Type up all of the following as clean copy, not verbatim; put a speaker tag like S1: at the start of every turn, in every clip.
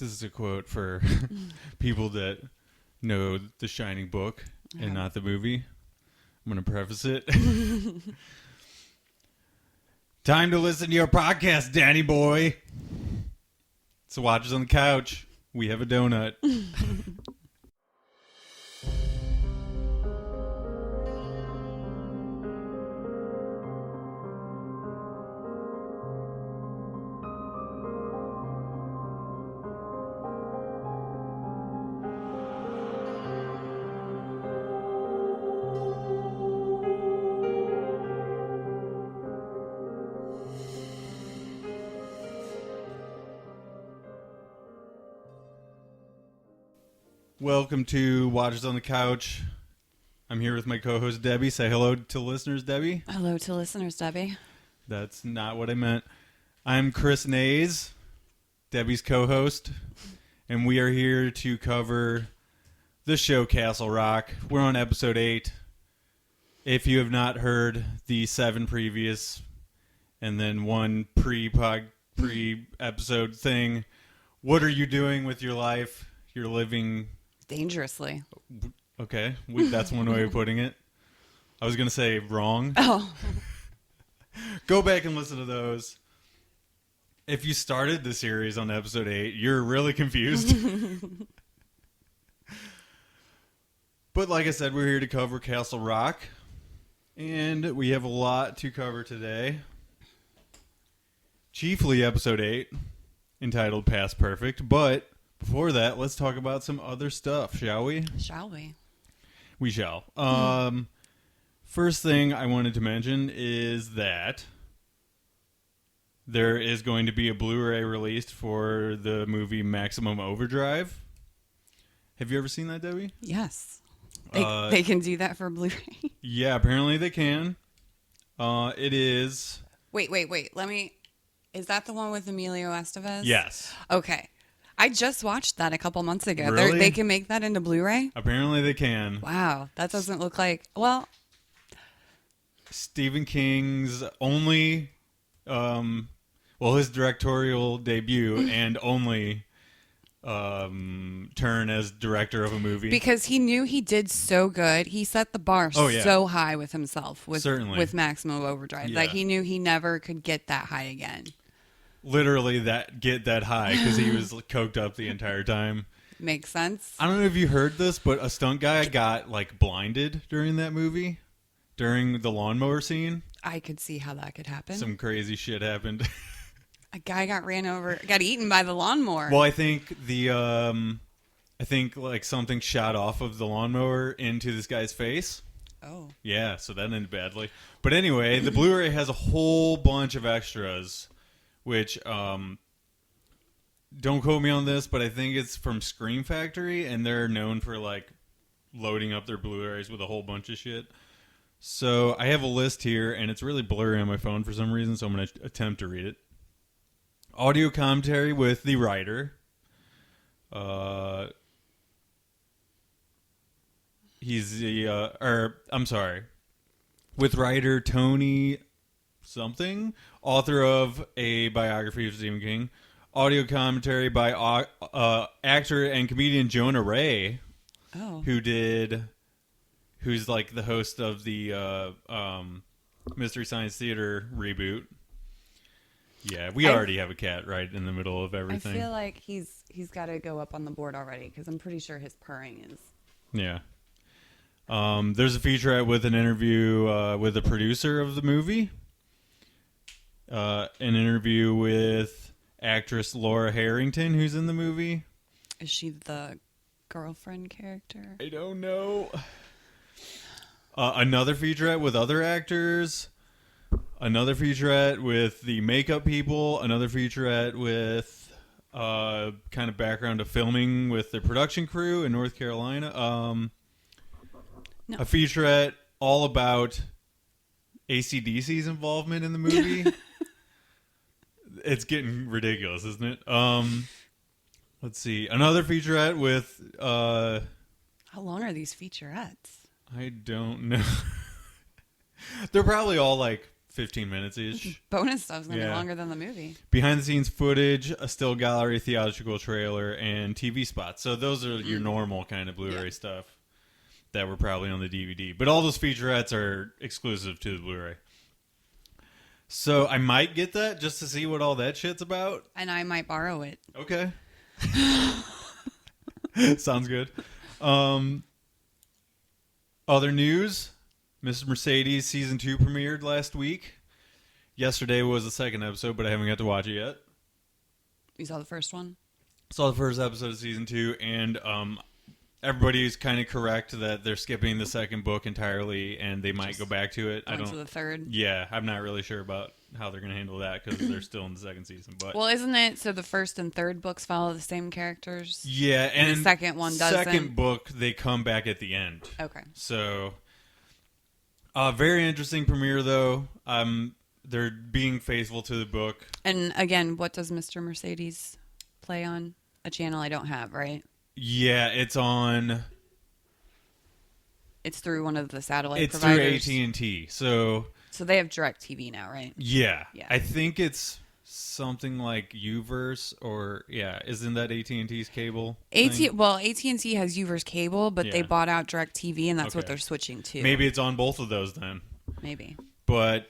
S1: This is a quote for people that know The Shining book and not the movie. I'm going to preface it. Time to listen to your podcast, Danny boy. So watch us on the couch. We have a donut. Welcome to Watchers on the Couch. I'm here with my co-host, Debbie. Say hello to listeners, Debbie.
S2: Hello to listeners, Debbie.
S1: That's not what I meant. I'm Chris Nays, Debbie's co-host, and we are here to cover the show Castle Rock. We're on episode 8. If you have not heard the 7 previous and then one pre-episode thing, what are you doing with your life? You're living...
S2: dangerously.
S1: Okay, that's one way of putting it. I was going to say wrong.
S2: Oh.
S1: Go back and listen to those. If you started the series on episode 8, you're really confused. But like I said, we're here to cover Castle Rock. And we have a lot to cover today. Chiefly episode 8, entitled Past Perfect. But before that, let's talk about some other stuff, shall we?
S2: Shall we?
S1: We shall. First thing I wanted to mention is that there is going to be a Blu-ray released for the movie Maximum Overdrive. Have you ever seen that, Debbie?
S2: Yes. They can do that for Blu-ray.
S1: Yeah, apparently they can. It is...
S2: Wait. Is that the one with Emilio Estevez?
S1: Yes.
S2: Okay. I just watched that a couple months ago.
S1: Really?
S2: They can make that into Blu-ray?
S1: Apparently they can.
S2: Wow. That doesn't look like... Well...
S1: Stephen King's only... his directorial debut and only turn as director of a movie.
S2: Because he knew he did so good. He set the bar so high with himself.
S1: Certainly.
S2: With Maximum Overdrive.
S1: Yeah.
S2: Like, he knew he never could get that high again.
S1: Literally get that high because he was coked up the entire time.
S2: Makes sense.
S1: I don't know if you heard this, but a stunt guy got blinded during that movie, during the lawnmower scene.
S2: I could see how that could happen.
S1: Some crazy shit happened.
S2: A guy got eaten by the lawnmower.
S1: Well, I think something shot off of the lawnmower into this guy's face.
S2: Oh.
S1: Yeah, so that ended badly. But anyway, the Blu-ray has a whole bunch of extras. Which, don't quote me on this, but I think it's from Scream Factory, and they're known for, loading up their Blu-rays with a whole bunch of shit. So, I have a list here, and it's really blurry on my phone for some reason, so I'm going to attempt to read it. Audio commentary with the writer. With writer Tony... something, author of a biography of Stephen King. Audio commentary by actor and comedian Jonah Ray, who's the host of the Mystery Science Theater reboot. Yeah, we already have a cat right in the middle of everything.
S2: I feel like he's got to go up on the board already because I'm pretty sure his purring is.
S1: Yeah. There's a featurette with an interview with the producer of the movie. An interview with actress Laura Harrington, who's in the movie.
S2: Is she the girlfriend character?
S1: I don't know. Another featurette with other actors. Another featurette with the makeup people. Another featurette with kind of background of filming with the production crew in North Carolina. A featurette all about AC/DC's involvement in the movie. It's getting ridiculous, isn't it? Let's see. Another featurette with... How
S2: long are these featurettes?
S1: I don't know. They're probably all 15 minutes each.
S2: Bonus stuff's going to be longer than the movie.
S1: Behind the scenes footage, a still gallery, theatrical trailer, and TV spots. So those are your normal kind of Blu-ray stuff that were probably on the DVD. But all those featurettes are exclusive to the Blu-ray. So I might get that just to see what all that shit's about.
S2: And I might borrow it.
S1: Okay. Sounds good. Other news. Mr. Mercedes Season 2 premiered last week. Yesterday was the second episode, but I haven't got to watch it yet.
S2: You saw the first one?
S1: Saw the first episode of Season 2, and everybody's kind of correct that they're skipping the second book entirely, and they might go back to it.
S2: I don't. To the third?
S1: Yeah, I'm not really sure about how they're going to handle that because they're still in the second season. But
S2: well, isn't it so the first and third books follow the same characters?
S1: Yeah, and
S2: the second one doesn't?
S1: Second book, they come back at the end.
S2: Okay.
S1: So... very interesting premiere, though. They're being faithful to the book.
S2: And again, what does Mr. Mercedes play on? A channel I don't have, right?
S1: Yeah, it's on...
S2: It's through one of the satellite providers.
S1: It's through AT&T, so...
S2: So they have DirecTV now, right?
S1: Yeah. I think it's something like Uverse or... Yeah, isn't that AT&T's cable thing?
S2: Well, AT&T has Uverse cable, but they bought out DirecTV, and that's what they're switching to.
S1: Maybe it's on both of those then.
S2: Maybe.
S1: But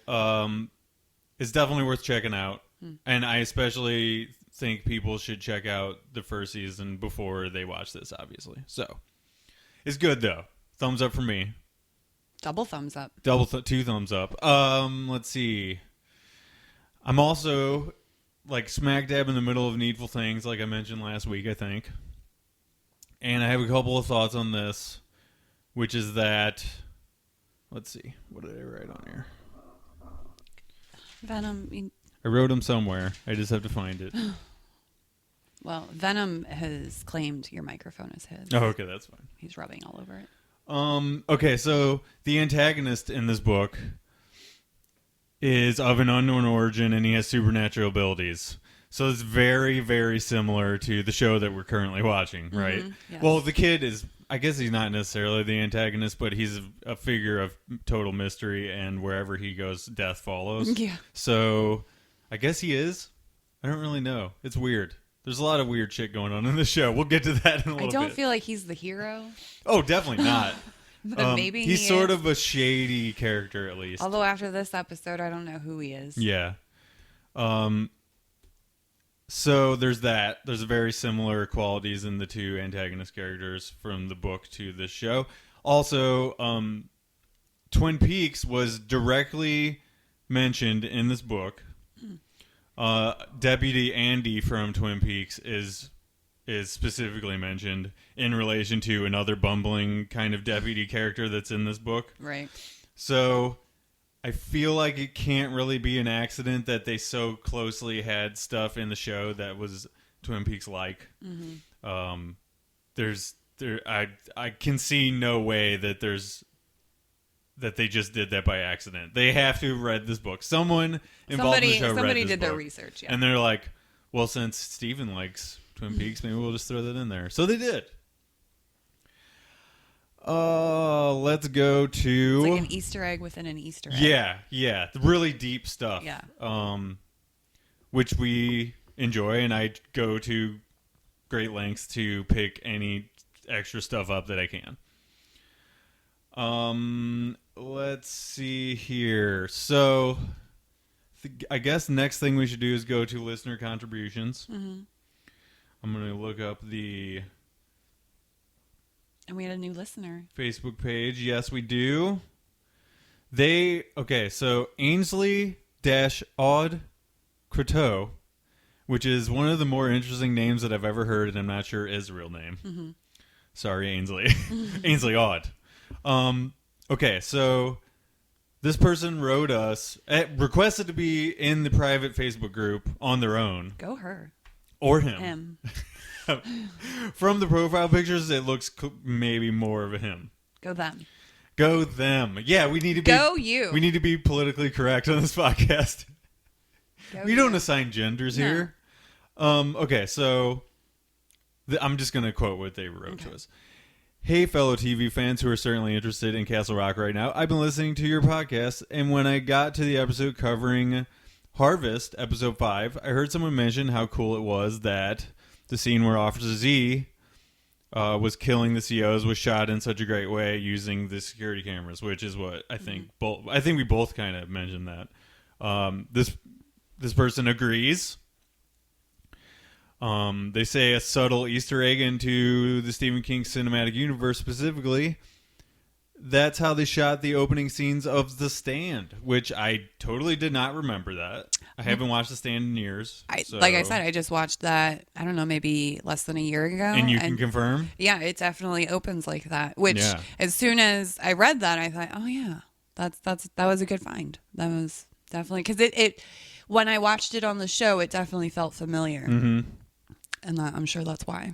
S1: it's definitely worth checking out. And I especially think people should check out the first season before they watch this, obviously. So, it's good, though. Thumbs up for me.
S2: Double thumbs up.
S1: Two thumbs up. Let's see. I'm also like smack dab in the middle of Needful Things, like I mentioned last week, I think. And I have a couple of thoughts on this, which is that... Let's see. What did I write on here?
S2: Venom.
S1: I wrote them somewhere. I just have to find it.
S2: Well, Venom has claimed your microphone is his.
S1: Oh, okay, that's fine.
S2: He's rubbing all over it.
S1: Okay, so the antagonist in this book is of an unknown origin, and he has supernatural abilities. So it's very, very similar to the show that we're currently watching, right?
S2: Yes.
S1: Well, the kid is, I guess he's not necessarily the antagonist, but he's a figure of total mystery, and wherever he goes, death follows.
S2: Yeah.
S1: So I guess he is. I don't really know. It's weird. There's a lot of weird shit going on in the show. We'll get to that in a little bit.
S2: I don't feel like he's the hero.
S1: Oh, definitely not.
S2: But maybe
S1: he's sort of a shady character, at least.
S2: Although after this episode, I don't know who he is.
S1: Yeah. So there's that. There's very similar qualities in the two antagonist characters from the book to this show. Also, Twin Peaks was directly mentioned in this book. Deputy Andy from Twin Peaks is specifically mentioned in relation to another bumbling kind of deputy character that's in this book.
S2: Right.
S1: So I feel like it can't really be an accident that they so closely had stuff in the show that was Twin Peaks like. Mm-hmm. I can see no way that they just did that by accident. They have to have read this book. Someone involved in the show read this
S2: Somebody did
S1: book,
S2: their research, yeah.
S1: and they're like, well, since Steven likes Twin Peaks, maybe we'll just throw that in there. So they did. Let's go to...
S2: It's like an Easter egg within an Easter egg.
S1: Yeah. Really deep stuff.
S2: Yeah.
S1: Which we enjoy, and I go to great lengths to pick any extra stuff up that I can. Let's see here. So, I guess next thing we should do is go to listener contributions. Mm-hmm. I'm going to look up the...
S2: And we had a new listener.
S1: Facebook page. Yes, we do. So Ainsley-Odd Croteau, which is one of the more interesting names that I've ever heard, and I'm not sure is a real name. Mm-hmm. Sorry, Ainsley. Ainsley Odd. So this person wrote us, requested to be in the private Facebook group on their own.
S2: Go her.
S1: Or him. From the profile pictures, it looks maybe more of a him.
S2: Go them.
S1: Go them. Yeah, we need to be... Go
S2: you.
S1: We need to be politically correct on this podcast. We don't assign genders here. So... I'm just going to quote what they wrote to us. Hey, fellow TV fans who are certainly interested in Castle Rock right now. I've been listening to your podcast, and when I got to the episode covering Harvest, episode 5, I heard someone mention how cool it was that the scene where Officer Z was killing the COs was shot in such a great way using the security cameras, which is what I think. I think we both kind of mentioned that. This person agrees. They say a subtle Easter egg into the Stephen King cinematic universe specifically. That's how they shot the opening scenes of The Stand, which I totally did not remember that. I haven't watched The Stand in years.
S2: Like I said, I just watched that, I don't know, maybe less than a year ago.
S1: And you can confirm?
S2: Yeah, it definitely opens like that. Which, as soon as I read that, I thought, oh yeah, that was a good find. That was definitely, because it when I watched it on the show, it definitely felt familiar.
S1: Mm-hmm.
S2: And I'm sure that's why.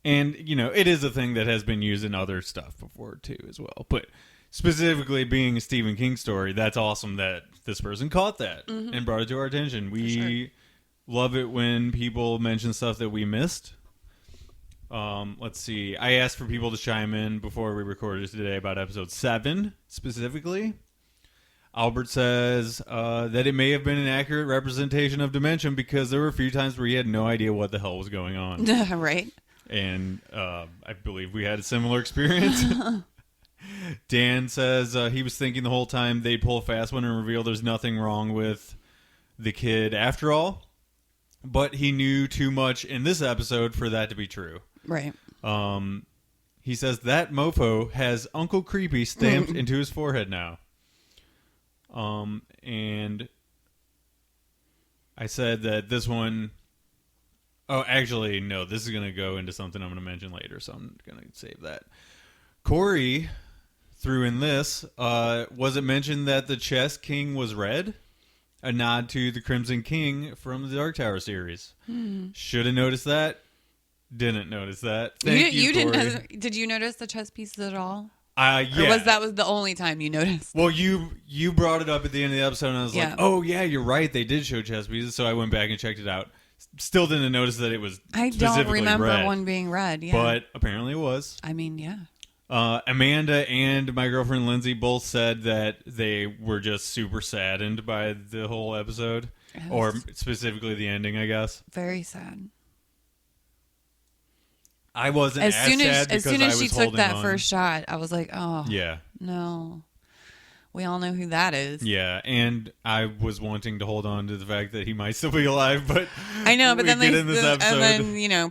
S1: And, it is a thing that has been used in other stuff before, too, as well. But specifically being a Stephen King story, that's awesome that this person caught that and brought it to our attention. We love it when people mention stuff that we missed. Let's see. I asked for people to chime in before we recorded today about episode 7, specifically. Albert says that it may have been an accurate representation of Dimension because there were a few times where he had no idea what the hell was going on.
S2: Right.
S1: And I believe we had a similar experience. Dan says he was thinking the whole time they'd pull a fast one and reveal there's nothing wrong with the kid after all. But he knew too much in this episode for that to be true.
S2: Right.
S1: He says that mofo has Uncle Creepy stamped into his forehead now. And I said that this one... Oh, actually, no. This is going to go into something I'm going to mention later, so I'm going to save that. Corey threw in this. Was it mentioned that the Chess King was red? A nod to the Crimson King from the Dark Tower series. Should have noticed that. Didn't notice that. Thank you, Corey.
S2: Didn't. Did you notice the chess pieces at all?
S1: Yeah.
S2: Or was the only time you noticed?
S1: Well, you brought it up at the end of the episode, and I was like, oh, yeah, you're right. They did show chess pieces, so I went back and checked it out. Still didn't notice that it was
S2: I don't remember
S1: red,
S2: one being red, yeah.
S1: But apparently it was.
S2: I mean, yeah.
S1: Amanda and my girlfriend Lindsay both said that they were just super saddened by the whole episode. Or specifically the ending, I guess.
S2: Very sad.
S1: I wasn't as sad because
S2: as soon as she took that
S1: on.
S2: First shot, I was like, oh,
S1: yeah,
S2: no. We all know who that is.
S1: Yeah, and I was wanting to hold on to the fact that he might still be alive, but
S2: I know, but then
S1: episode,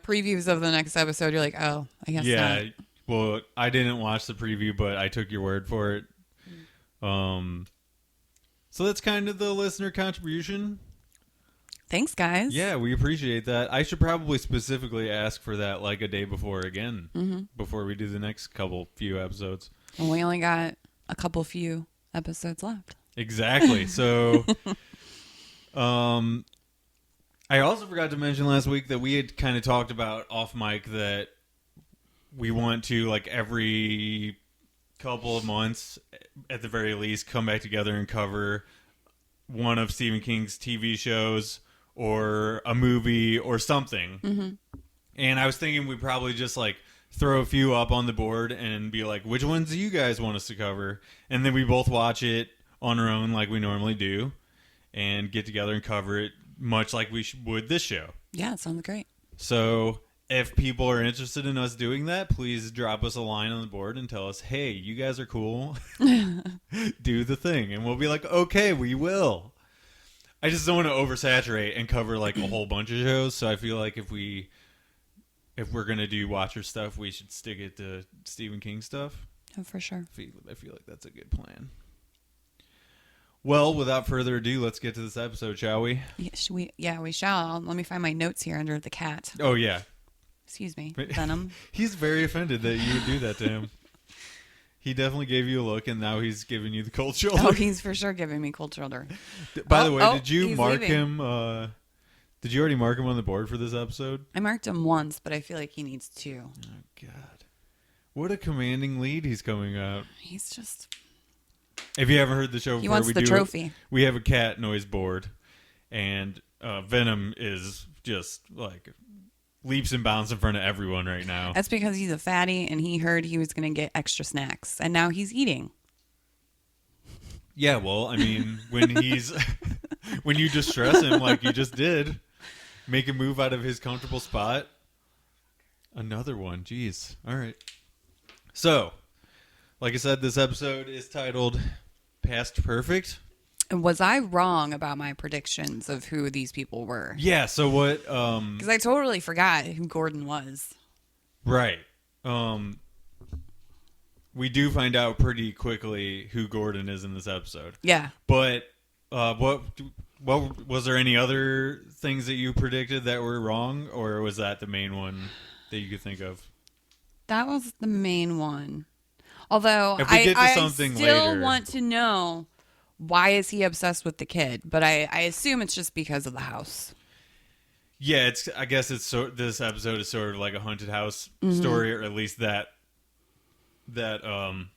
S2: previews of the next episode, you're like, oh, I guess not.
S1: Well, I didn't watch the preview, but I took your word for it. So that's kind of the listener contribution.
S2: Thanks, guys.
S1: Yeah, we appreciate that. I should probably specifically ask for that like a day before again, before we do the next few episodes.
S2: And we only got a few episodes left.
S1: Exactly. So, I also forgot to mention last week that we had kind of talked about off mic that we want to, like, every couple of months, at the very least, come back together and cover one of Stephen King's TV shows or a movie or something. And I was thinking we'd probably just, like, throw a few up on the board and be like, which ones do you guys want us to cover? And then we both watch it on our own like we normally do and get together and cover it much like we would this show.
S2: Yeah, it sounds great.
S1: So if people are interested in us doing that, please drop us a line on the board and tell us, hey, you guys are cool. Do the thing. And we'll be like, okay, we will. I just don't want to oversaturate and cover like a whole bunch of shows. So I feel like if we're going to do Watcher stuff, we should stick it to Stephen King stuff.
S2: Oh, for sure.
S1: I feel like that's a good plan. Well, without further ado, let's get to this episode, shall we?
S2: Yeah, we shall. Let me find my notes here under the cat.
S1: Oh, yeah.
S2: Excuse me, Venom.
S1: He's very offended that you would do that to him. He definitely gave you a look, and now he's giving you the cold shoulder.
S2: Oh, he's for sure giving me cold shoulder.
S1: By the way, did you mark him... Did you already mark him on the board for this episode?
S2: I marked him once, but I feel like he needs 2.
S1: Oh, God. What a commanding lead he's coming out.
S2: He's just...
S1: If you haven't heard the show before,
S2: he wants the trophy.
S1: We have a cat noise board, and Venom is just, like, leaps and bounds in front of everyone right now.
S2: That's because he's a fatty and he heard he was going to get extra snacks. And now he's eating.
S1: Yeah, well, I mean, when when you distress him like you just did, make him move out of his comfortable spot. Another one. Jeez. All right. So, like I said, this episode is titled Past Perfect.
S2: And was I wrong about my predictions of who these people were?
S1: Yeah, so what...
S2: Because I totally forgot who Gordon was.
S1: Right. We do find out pretty quickly who Gordon is in this episode.
S2: Yeah.
S1: But what was there any other things that you predicted that were wrong, or was that the main one that you could think of?
S2: That was the main one. Although
S1: if we get to
S2: I
S1: something
S2: still
S1: later,
S2: want to know, why is he obsessed with the kid? But I assume it's just because of the house.
S1: Yeah, I guess this episode is sort of like a haunted house story, or at least that
S2: Can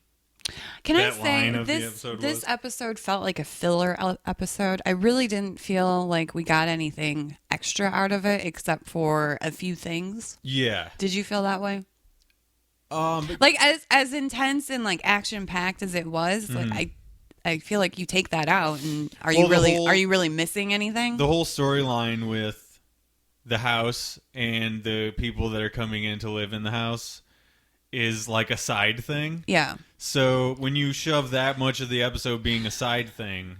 S2: I
S1: that
S2: say
S1: line of the episode
S2: this
S1: was.
S2: episode felt like a filler episode. I really didn't feel like we got anything extra out of it except for a few things.
S1: Yeah.
S2: Did you feel that way? Like as intense and like action packed as it was, like I feel like you take that out, and are you really missing anything?
S1: The whole storyline with the house and the people that are coming in to live in the house is like a side thing.
S2: Yeah.
S1: So when you shove that much of the episode being a side thing,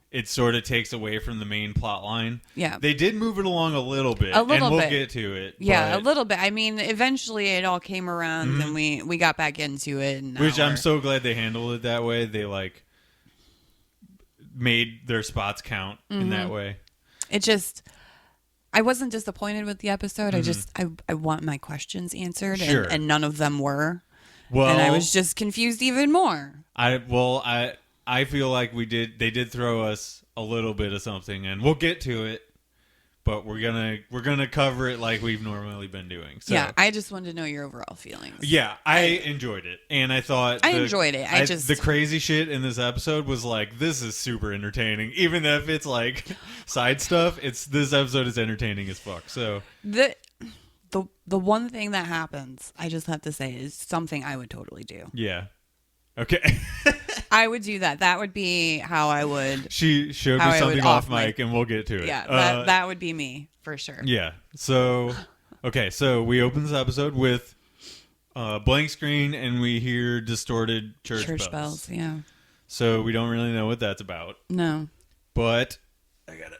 S1: it sort of takes away from the main plot line.
S2: Yeah.
S1: They did move it along a little bit.
S2: A little
S1: and we'll
S2: bit.
S1: get to it.
S2: Yeah,
S1: but,
S2: a little bit. I mean, eventually it all came around and we got back into it. And
S1: which I'm so glad they handled it that way. They like made their spots count in that way.
S2: It just... I wasn't disappointed with the episode. I want my questions answered,
S1: Sure.
S2: and none of them were.
S1: Well,
S2: And I was just confused even more.
S1: I feel like they did throw us a little bit of something, and we'll get to it, but we're gonna cover it like we've normally been doing. So,
S2: Yeah, I just wanted to know your overall feelings.
S1: yeah, I enjoyed it, and I thought
S2: I enjoyed it.
S1: the crazy shit in this episode was like, this is super entertaining, even if it's like side stuff. This episode is entertaining as fuck. So
S2: the one thing that happens, I just have to say, is something I would totally do.
S1: yeah, okay.
S2: I would do that. That would be how I would.
S1: She showed
S2: How
S1: me
S2: I would
S1: something off mic, and we'll get to it.
S2: Yeah, that would be me for sure.
S1: Yeah. So, okay. So we open this episode with a blank screen, and we hear distorted church bells.
S2: Yeah.
S1: So we don't really know what that's about.
S2: No.
S1: But I gotta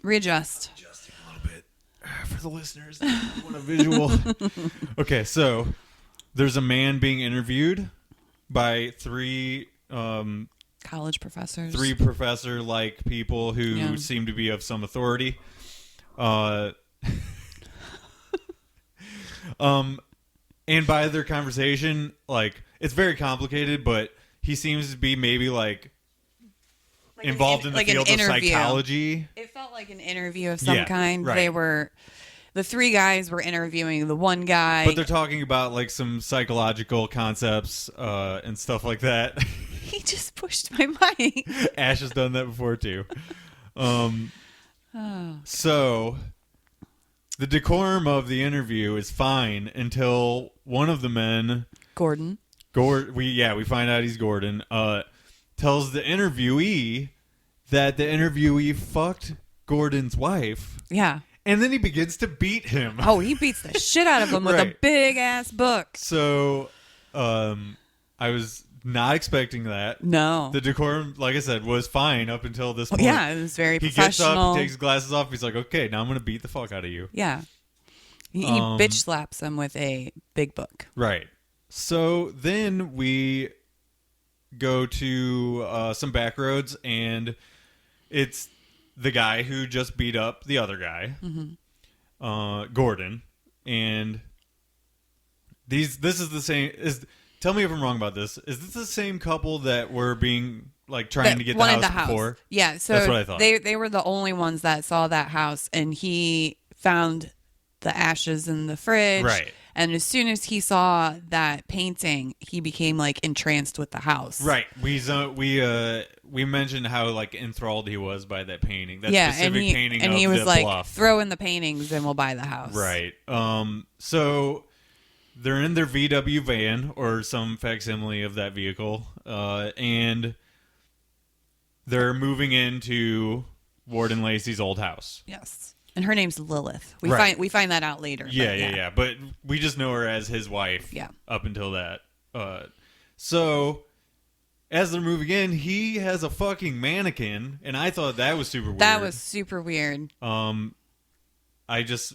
S2: Readjust.
S1: adjust it a little bit for the listeners that want a visual. Okay. So there's a man being interviewed by three
S2: College professors.
S1: professor-like people who seem to be of some authority. And by their conversation, like, it's very complicated, but he seems to be maybe like involved in the field of psychology.
S2: It felt like an interview of some kind.
S1: Right.
S2: The three guys were interviewing the one guy.
S1: But they're talking about like some psychological concepts and stuff like that.
S2: He just pushed my mic.
S1: Ash has done that before too. So the decorum of the interview is fine until one of the men,
S2: Gordon.
S1: We find out he's Gordon, tells the interviewee that the interviewee fucked Gordon's wife.
S2: Yeah.
S1: And then he begins to beat him.
S2: Oh, he beats the shit out of him with a big ass book.
S1: So, I was not expecting that.
S2: No.
S1: The decorum, like I said, was fine up until this point.
S2: Yeah, it was very
S1: He gets
S2: professional.
S1: up, he takes his glasses off. He's like, okay, now I'm going to beat the fuck out of you.
S2: Yeah. He bitch slaps him with a big book.
S1: Right. So then we go to some back roads, and it's the guy who just beat up the other guy, Gordon, and this is the same. Tell me if I'm wrong about this. Is this the same couple that were being like trying to get the house before?
S2: Yeah, so
S1: that's what I thought.
S2: They were the only ones that saw that house, and he found the ashes in the fridge.
S1: Right.
S2: And as soon as he saw that painting, he became like entranced with the house.
S1: Right. We mentioned how like enthralled he was by that painting. That specific painting
S2: and
S1: of
S2: he was
S1: the
S2: like,
S1: bluff.
S2: throw in the paintings and we'll buy the house.
S1: Right. So they're in their VW van or some facsimile of that vehicle, and they're moving into Warden Lacey's old house.
S2: Yes. And her name's Lilith. We find that out later.
S1: Yeah. But we just know her as his wife.
S2: Yeah.
S1: Up until that. So as they're moving in, he has a fucking mannequin, and I thought that was super weird.
S2: That was super weird.
S1: I just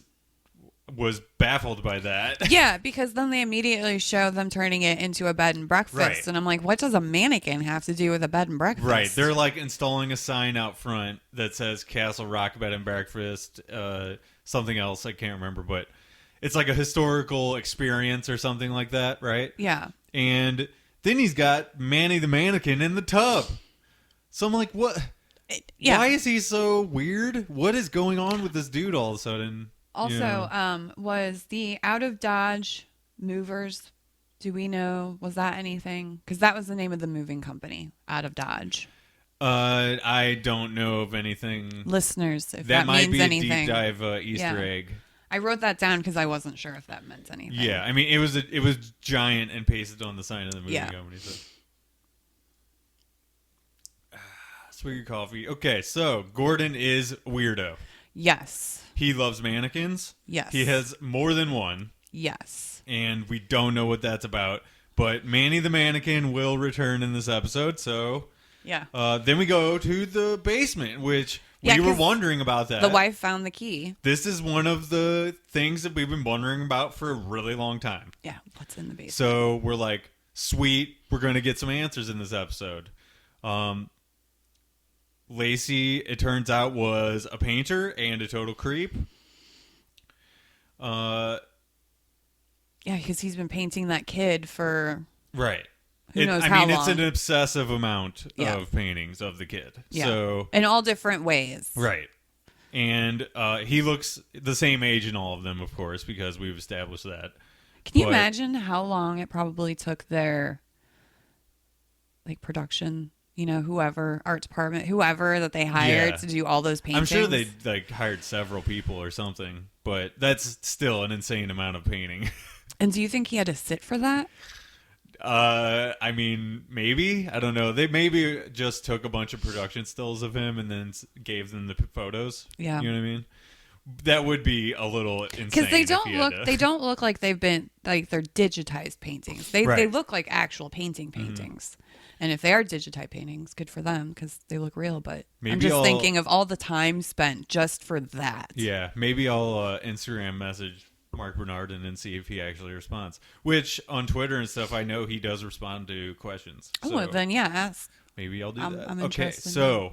S1: was baffled by that.
S2: Yeah, because then they immediately show them turning it into a bed and breakfast.
S1: Right.
S2: And I'm like, what does a mannequin have to do with a bed and breakfast?
S1: Right. They're like installing a sign out front that says Castle Rock Bed and Breakfast, something else. I can't remember, but it's like a historical experience or something like that, right?
S2: Yeah.
S1: And then he's got Manny the mannequin in the tub. So I'm like, what?
S2: Yeah.
S1: Why is he so weird? What is going on with this dude all of a sudden?
S2: Also, was the Out of Dodge Movers, do we know, was that anything? Because that was the name of the moving company, Out of Dodge.
S1: I don't know of anything.
S2: Listeners, if that
S1: might
S2: means
S1: be a
S2: anything.
S1: deep dive Easter egg.
S2: I wrote that down because I wasn't sure if that meant anything.
S1: Yeah, I mean, it was giant and pasted on the sign of the movie company. So. Sweet your coffee. Okay, so Gordon is weirdo.
S2: Yes.
S1: He loves mannequins.
S2: Yes.
S1: He has more than one.
S2: Yes.
S1: And we don't know what that's about. But Manny the mannequin will return in this episode. So
S2: yeah.
S1: Then we go to the basement, which we were wondering about that.
S2: The wife found the key.
S1: This is one of the things that we've been wondering about for a really long time.
S2: Yeah, what's in the basement?
S1: So we're like, sweet, we're going to get some answers in this episode. Lacey, it turns out, was a painter and a total creep.
S2: Yeah, because he's been painting that kid for
S1: right.
S2: Who knows how long.
S1: It's an obsessive amount of paintings of the kid.
S2: Yeah.
S1: So
S2: in all different ways.
S1: Right. And he looks the same age in all of them, of course, because we've established that.
S2: Can you imagine how long it probably took their production? Whoever, art department, whoever that they hired to do all those paintings.
S1: I'm sure they hired several people or something, but that's still an insane amount of painting.
S2: And do you think he had to sit for that?
S1: I mean, maybe. I don't know. They maybe just took a bunch of production stills of him and then gave them the photos.
S2: Yeah.
S1: You know what I mean? That would be a little insane.
S2: Because they don't look like they've been they're digitized paintings. They look like actual paintings. Mm-hmm. And if they are digitized paintings, good for them because they look real. But I'm just thinking of all the time spent just for that.
S1: Yeah, maybe I'll Instagram message Mark Bernardin and see if he actually responds. Which on Twitter and stuff, I know he does respond to questions.
S2: So then ask.
S1: Maybe I'll do that.
S2: I'm
S1: okay,
S2: interested.
S1: so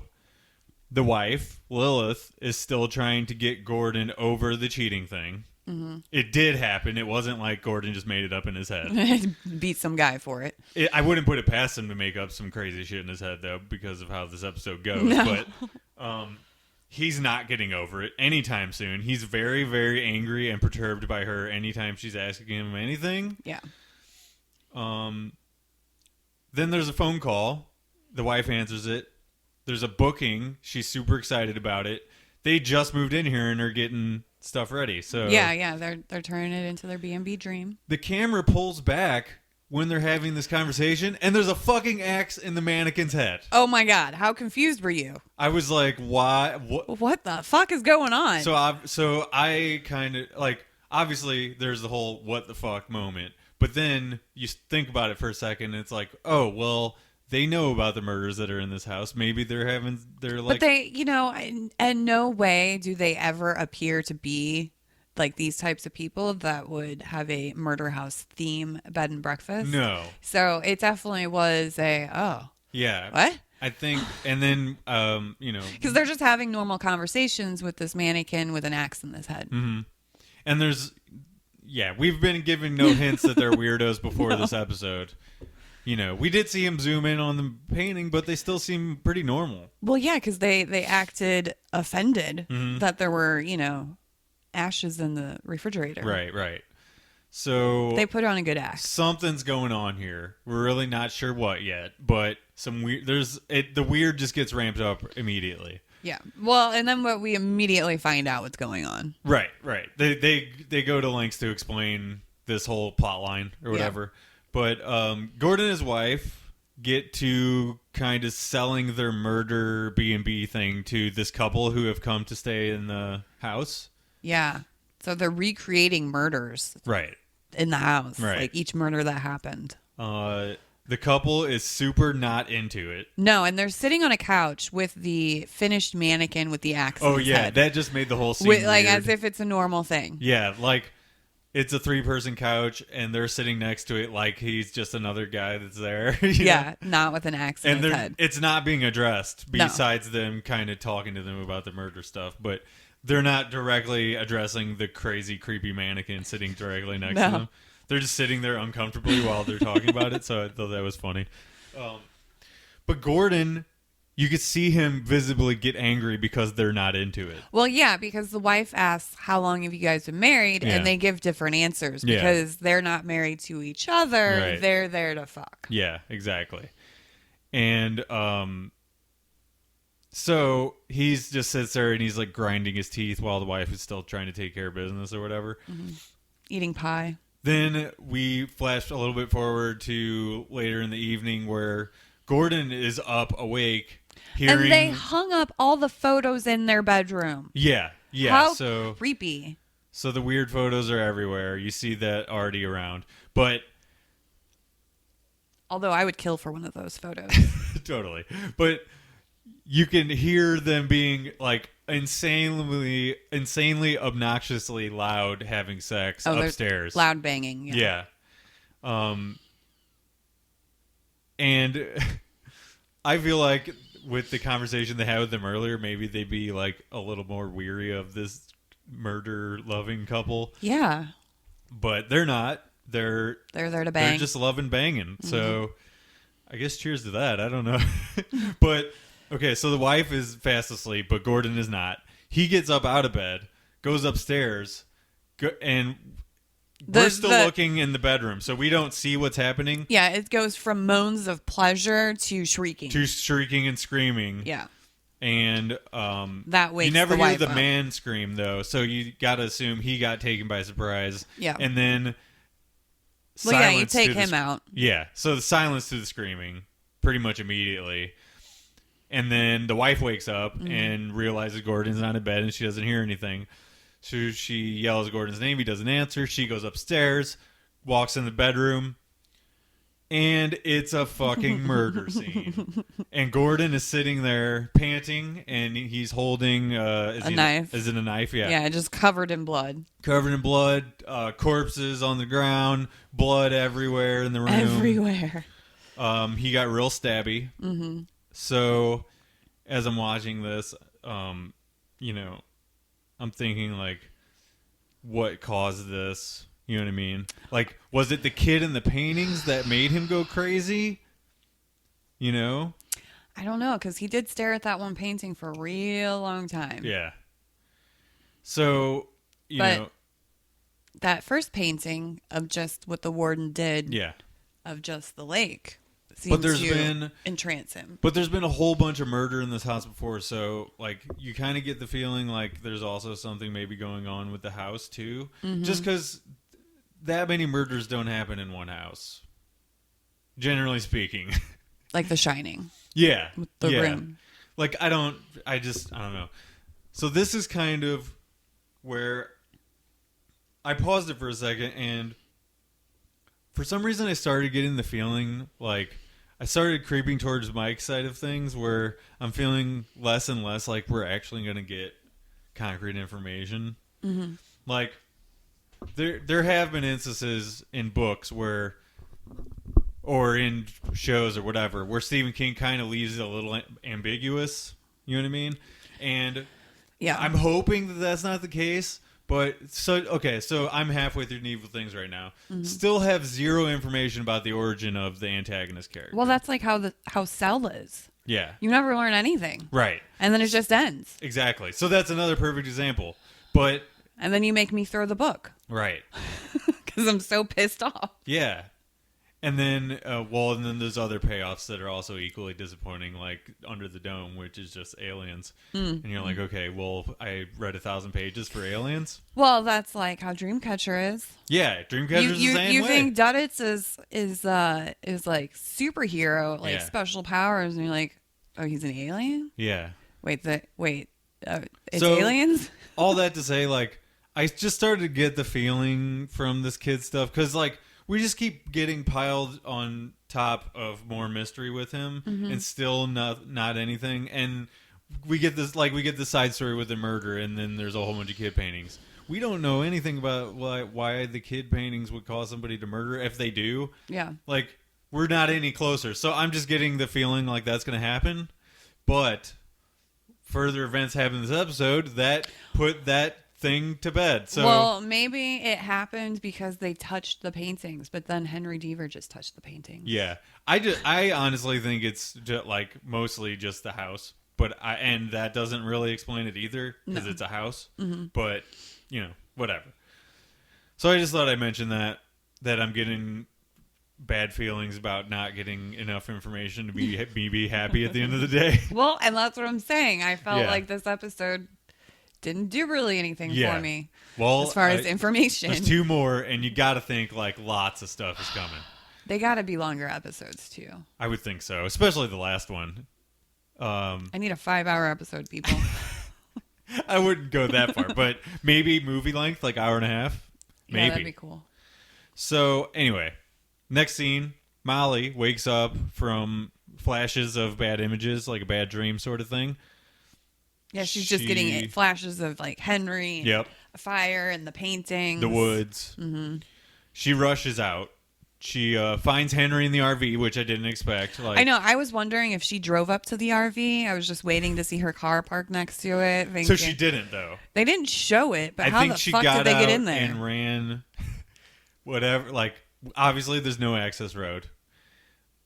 S1: the wife Lilith is still trying to get Gordon over the cheating thing. Mm-hmm. It did happen. It wasn't like Gordon just made it up in his head.
S2: Beat some guy for it.
S1: I wouldn't put it past him to make up some crazy shit in his head, though, because of how this episode goes.
S2: No.
S1: But he's not getting over it anytime soon. He's very, very angry and perturbed by her anytime she's asking him anything.
S2: Yeah.
S1: Then there's a phone call. The wife answers it. There's a booking. She's super excited about it. They just moved in here and are getting stuff ready. So
S2: yeah, they're turning it into their B&B dream.
S1: The camera pulls back when they're having this conversation, and there's a fucking axe in the mannequin's head.
S2: Oh my god, how confused were you?
S1: I was like, why?
S2: What the fuck is going on?
S1: So I kind of like, obviously there's the whole what the fuck moment, but then you think about it for a second, and it's like, oh well. They know about the murders that are in this house. Maybe they're like...
S2: But they, in no way do they ever appear to be like these types of people that would have a murder house theme bed and breakfast.
S1: No.
S2: So it definitely was
S1: yeah.
S2: What?
S1: I think, and then,
S2: Because they're just having normal conversations with this mannequin with an axe in his head.
S1: Mm-hmm. And we've been given no hints that they're weirdos before this episode. We did see him zoom in on the painting, but they still seem pretty normal.
S2: Well, yeah, because they acted offended that there were, ashes in the refrigerator.
S1: Right. So
S2: They put on a good act.
S1: Something's going on here. We're really not sure what yet, but some weird. The weird just gets ramped up immediately.
S2: Yeah. Well, and then what we immediately find out what's going on.
S1: Right. They go to lengths to explain this whole plot line or whatever. Yeah. But Gordon and his wife get to kind of selling their murder B&B thing to this couple who have come to stay in the house.
S2: Yeah. So they're recreating murders.
S1: Right.
S2: In the house.
S1: Right.
S2: Like each murder that happened.
S1: The couple is super not into it.
S2: No, and they're sitting on a couch with the finished mannequin with the axe.
S1: Oh,
S2: in his
S1: yeah.
S2: head.
S1: That just made the whole scene weird.
S2: As if it's a normal thing.
S1: Yeah. Like, it's a 3-person couch, and they're sitting next to it like he's just another guy that's there.
S2: Yeah, not with an axe in his head.
S1: It's not being addressed besides them kind of talking to them about the murder stuff. But they're not directly addressing the crazy, creepy mannequin sitting directly next to them. They're just sitting there uncomfortably while they're talking about it, so I thought that was funny. But Gordon, you could see him visibly get angry because they're not into it.
S2: Well, yeah, because the wife asks, how long have you guys been married? Yeah. And they give different answers because they're not married to each other. Right. They're there to fuck.
S1: Yeah, exactly. And so he's just sits there and he's like grinding his teeth while the wife is still trying to take care of business or whatever.
S2: Mm-hmm. Eating pie.
S1: Then we flash a little bit forward to later in the evening where Gordon is up awake.
S2: And they hung up all the photos in their bedroom.
S1: Yeah.
S2: How
S1: so
S2: creepy.
S1: So the weird photos are everywhere. You see that already around. But
S2: although I would kill for one of those photos.
S1: Totally. But you can hear them being like insanely obnoxiously loud having sex upstairs.
S2: Loud banging.
S1: Yeah. And I feel like with the conversation they had with them earlier, maybe they'd be like a little more weary of this murder-loving couple.
S2: Yeah.
S1: But they're not. They're
S2: there to bang.
S1: They're just loving banging. Mm-hmm. So I guess cheers to that. I don't know. But okay, so the wife is fast asleep, but Gordon is not. He gets up out of bed, goes upstairs, and we're still looking in the bedroom, so we don't see what's happening.
S2: Yeah, it goes from moans of pleasure to shrieking.
S1: To shrieking and screaming.
S2: Yeah.
S1: And
S2: that wakes
S1: you never
S2: the
S1: hear
S2: wife
S1: the
S2: up.
S1: man scream, though, so you got to assume he got taken by surprise.
S2: Yeah.
S1: And then
S2: well, yeah, you take him out.
S1: Yeah, so the silence to the screaming pretty much immediately. And then the wife wakes up and realizes Gordon's not in bed and she doesn't hear anything. So she yells Gordon's name. He doesn't answer. She goes upstairs, walks in the bedroom, and it's a fucking murder scene. And Gordon is sitting there panting, and he's holding
S2: a knife.
S1: Is it a knife? Yeah.
S2: Yeah, just covered in blood.
S1: Covered in blood, corpses on the ground, blood everywhere in the room.
S2: Everywhere.
S1: He got real stabby. Mm-hmm. So, as I'm watching this, I'm thinking, like, what caused this? You know what I mean? Like, was it the kid in the paintings that made him go crazy? You know?
S2: I don't know, because he did stare at that one painting for a real long time.
S1: Yeah. So, you know.
S2: That first painting of just what the warden did of just the lake seems to entrance him.
S1: But there's been a whole bunch of murder in this house before, so like you kind of get the feeling like there's also something maybe going on with the house too. Mm-hmm. Just because that many murders don't happen in one house, generally speaking.
S2: Like The Shining.
S1: Yeah.
S2: With the room.
S1: Like I don't know. So this is kind of where I paused it for a second, and for some reason I started getting the feeling like I started creeping towards Mike's side of things, where I'm feeling less and less like we're actually going to get concrete information. Mm-hmm. Like there have been instances in books where, or in shows or whatever, where Stephen King kind of leaves it a little ambiguous. You know what I mean? And
S2: yeah,
S1: I'm hoping that that's not the case. But so I'm halfway through Evil Things right now. Mm-hmm. Still have zero information about the origin of the antagonist character.
S2: Well, that's like how Cell is.
S1: Yeah,
S2: you never learn anything,
S1: right?
S2: And then it just ends.
S1: Exactly. So that's another perfect example. But
S2: And then you make me throw the book.
S1: Right.
S2: Because I'm so pissed off.
S1: Yeah. And then, and then there's other payoffs that are also equally disappointing, like Under the Dome, which is just aliens. And you're like, okay, well, I read 1,000 pages for aliens.
S2: Well, that's like how Dreamcatcher is.
S1: Yeah, Dreamcatcher's the same
S2: you
S1: way.
S2: think Duddits is like superhero, like special powers, and you're like, oh, he's an alien?
S1: Yeah.
S2: It's
S1: So,
S2: aliens?
S1: All that to say, like, I just started to get the feeling from this kid stuff, because, like, we just keep getting piled on top of more mystery with him, and still not anything. And we get the side story with the murder, and then there's a whole bunch of kid paintings. We don't know anything about why the kid paintings would cause somebody to murder. If they do, like, we're not any closer. So I'm just getting the feeling like that's going to happen. But further events happen in this episode that put that thing to bed. So,
S2: well, maybe it happened because they touched the paintings, but then Henry Deaver just touched the paintings.
S1: Yeah, I honestly think it's just, like, mostly just the house, and that doesn't really explain it either, because it's a house. But whatever. So I just thought I'd mention that I'm getting bad feelings about not getting enough information to be happy at the end of the day.
S2: Well, and that's what I'm saying. I felt like this episode didn't do really anything for me.
S1: Well,
S2: as far as information.
S1: There's 2 more, and you got to think, like, lots of stuff is coming.
S2: They got to be longer episodes, too.
S1: I would think so, especially the last one.
S2: I need a 5-hour episode, people.
S1: I wouldn't go that far, but maybe movie length, like hour and a half. Maybe.
S2: Yeah, that'd be cool.
S1: So, anyway, next scene, Molly wakes up from flashes of bad images, like a bad dream sort of thing.
S2: Yeah, she's just getting flashes of, like, Henry, and a fire, and the paintings.
S1: The woods. Mm-hmm. She rushes out. She finds Henry in the RV, which I didn't expect. Like,
S2: I know. I was wondering if she drove up to the RV. I was just waiting to see her car parked next to it. Thinking,
S1: so she didn't, though.
S2: They didn't show it, but
S1: I
S2: how
S1: think
S2: the
S1: she
S2: fuck
S1: got
S2: did they
S1: out
S2: get in there?
S1: and ran whatever. Like, obviously, there's no access road.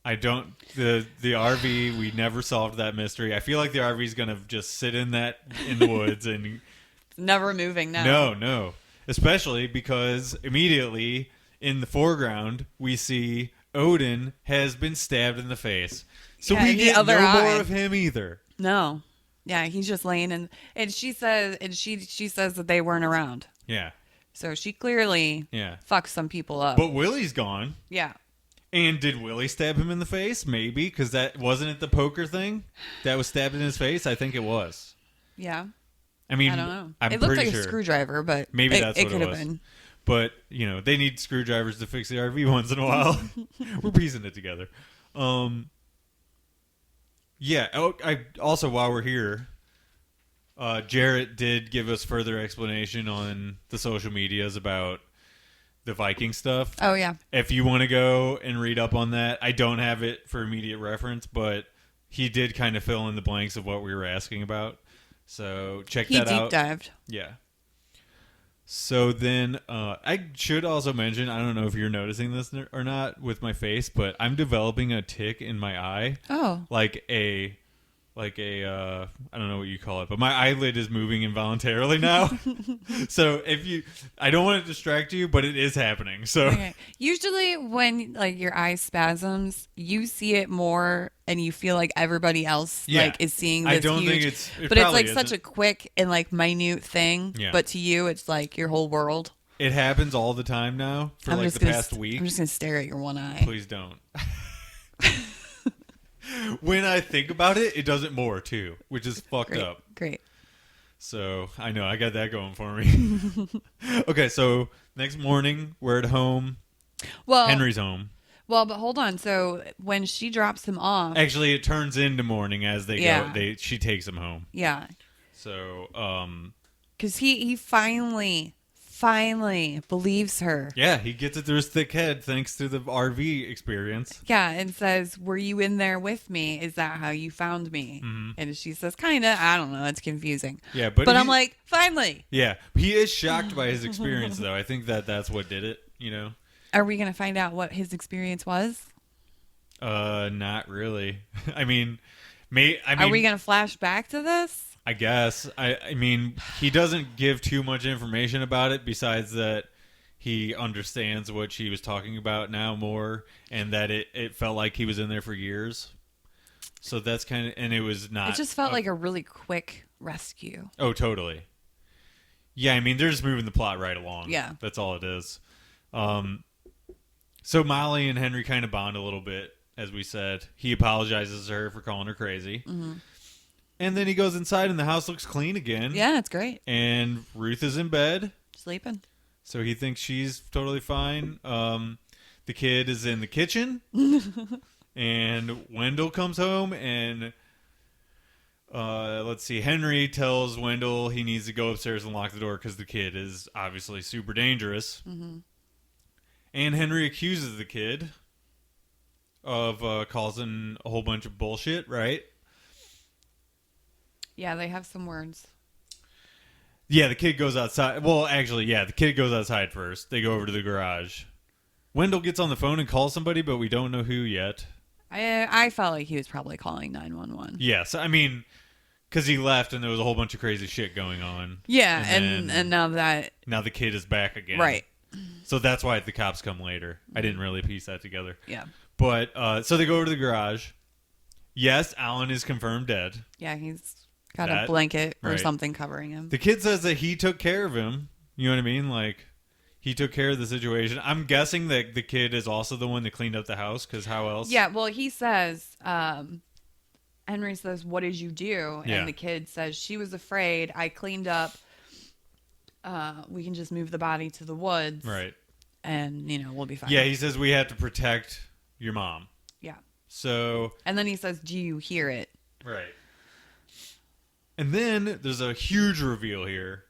S1: I don't. The RV, we never solved that mystery. I feel like the RV is gonna just sit in the woods and
S2: never moving now.
S1: No, especially because immediately in the foreground we see Odin has been stabbed in the face, so we get no more of him either.
S2: No, yeah, he's just laying in. And she says that they weren't around.
S1: Yeah,
S2: so she clearly fucked some people up.
S1: But Willie's gone.
S2: Yeah. And
S1: did Willie stab him in the face? Maybe, because that wasn't it the poker thing that was stabbed in his face? I think it was.
S2: Yeah.
S1: I mean,
S2: I don't know.
S1: It
S2: looked like a screwdriver, but
S1: maybe that's what it
S2: could have
S1: was.
S2: been.
S1: But, they need screwdrivers to fix the RV once in a while. We're piecing it together. Yeah. I also, while we're here, Jarrett did give us further explanation on the social medias about the Viking stuff.
S2: Oh, yeah.
S1: If you want to go and read up on that, I don't have it for immediate reference, but he did kind of fill in the blanks of what we were asking about. So check that out.
S2: He deep dived.
S1: Yeah. So then I should also mention, I don't know if you're noticing this or not with my face, but I'm developing a tick in my eye.
S2: Oh.
S1: Like a I don't know what you call it, but my eyelid is moving involuntarily now. So I don't want to distract you, but it is happening. So
S2: usually when like your eye spasms, you see it more and you feel like everybody else like is seeing this.
S1: I don't
S2: huge,
S1: think
S2: but it's like such a quick and like minute thing. Yeah. But to you, it's like your whole world.
S1: It happens all the time now for like the past week.
S2: I'm just gonna stare at your one eye.
S1: Please don't. When I think about it, it does it more too, which is fucked up.
S2: Great.
S1: So I know I got that going for me. Okay, so next morning we're at home.
S2: Well,
S1: Henry's home.
S2: Well, but hold on. So when she drops him off,
S1: actually, it turns into morning as they go. She takes him home.
S2: Yeah.
S1: So,
S2: because he finally believes her.
S1: Yeah, he gets it through his thick head thanks to the RV experience.
S2: Yeah, and says, "Were you in there with me? Is that how you found me?" Mm-hmm. And she says, "Kinda. I don't know. It's confusing."
S1: Yeah,
S2: but I'm like, finally.
S1: Yeah, he is shocked by his experience, though. I think that's what did it.
S2: Are we gonna find out what his experience was?
S1: Not really. I mean,
S2: are we gonna flash back to this?
S1: I guess. I mean, he doesn't give too much information about it besides that he understands what she was talking about now more, and that it felt like he was in there for years. So that's kind of, and it was not.
S2: It just felt like a really quick rescue.
S1: Oh, totally. Yeah, I mean, they're just moving the plot right along.
S2: Yeah.
S1: That's all it is. So Molly and Henry kind of bond a little bit, as we said. He apologizes to her for calling her crazy. Mm-hmm. And then he goes inside and the house looks clean again.
S2: Yeah, it's great.
S1: And Ruth is in bed.
S2: Sleeping.
S1: So he thinks she's totally fine. The kid is in the kitchen. And Wendell comes home and... let's see. Henry tells Wendell he needs to go upstairs and lock the door because the kid is obviously super dangerous. Mm-hmm. And Henry accuses the kid of causing a whole bunch of bullshit, right?
S2: Yeah, they have some words.
S1: Yeah, the kid goes outside. Well, actually, yeah, the kid goes outside first. They go over to the garage. Wendell gets on the phone and calls somebody, but we don't know who yet.
S2: I felt like he was probably calling 911.
S1: Yes, I mean, because he left and there was a whole bunch of crazy shit going on.
S2: Yeah, and now
S1: the kid is back again.
S2: Right.
S1: So that's why the cops come later. I didn't really piece that together.
S2: Yeah.
S1: But, so they go over to the garage. Yes, Alan is confirmed dead.
S2: Yeah, he's got a blanket or
S1: right.
S2: something covering him.
S1: The kid says that he took care of him. You know what I mean? Like, he took care of the situation. I'm guessing that the kid is also the one that cleaned up the house, because how else?
S2: Yeah, well, he says, Henry says, what did you do?
S1: Yeah.
S2: And the kid says, she was afraid. I cleaned up. We can just move the body to the woods.
S1: Right.
S2: And, we'll be fine.
S1: Yeah, he says we have to protect your mom.
S2: Yeah.
S1: So.
S2: And then he says, do you hear it?
S1: Right. And then there's a huge reveal here.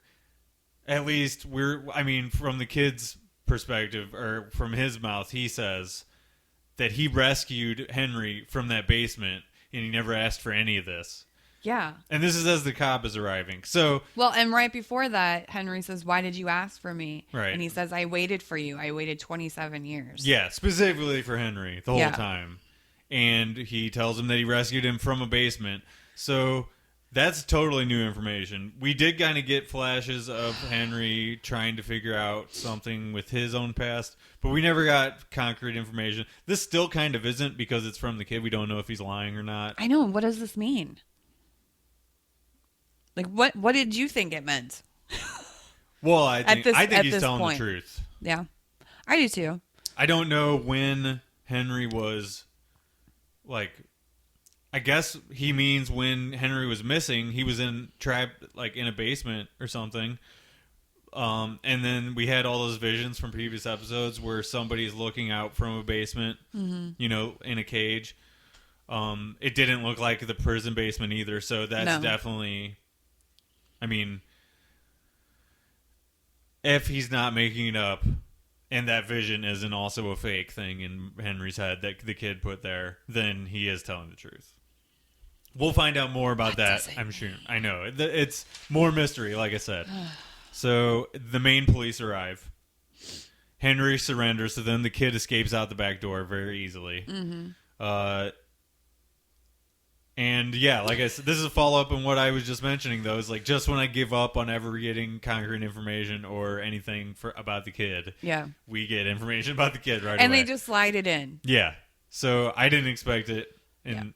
S1: At least from the kid's perspective, or from his mouth, he says that he rescued Henry from that basement and he never asked for any of this.
S2: Yeah.
S1: And this is as the cop is arriving. So,
S2: well, and right before that, Henry says, why did you ask for me?
S1: Right.
S2: And he says, I waited for you. I waited 27 years.
S1: Yeah, specifically for Henry the whole time. And he tells him that he rescued him from a basement. So that's totally new information. We did kind of get flashes of Henry trying to figure out something with his own past, but we never got concrete information. This still kind of isn't, because it's from the kid. We don't know if he's lying or not.
S2: I know. What does this mean? Like, what did you think it meant?
S1: Well, I think he's telling the truth.
S2: Yeah, I do too.
S1: I don't know when Henry was, like, I guess he means when Henry was missing, he was trapped in a basement or something. And then we had all those visions from previous episodes where somebody's looking out from a basement, in a cage. It didn't look like the prison basement either, so that's definitely... I mean, if he's not making it up, and that vision isn't also a fake thing in Henry's head that the kid put there, then he is telling the truth. We'll find out more about that, I'm sure. I know. It's more mystery, like I said. So the main police arrive. Henry surrenders, so then the kid escapes out the back door very easily. Mm-hmm. And yeah, like I said, this is a follow-up on what I was just mentioning, though. Is just when I give up on ever getting concrete information or anything about the kid, we get information about the kid right away.
S2: And they just slide it in.
S1: Yeah. So I didn't expect it, and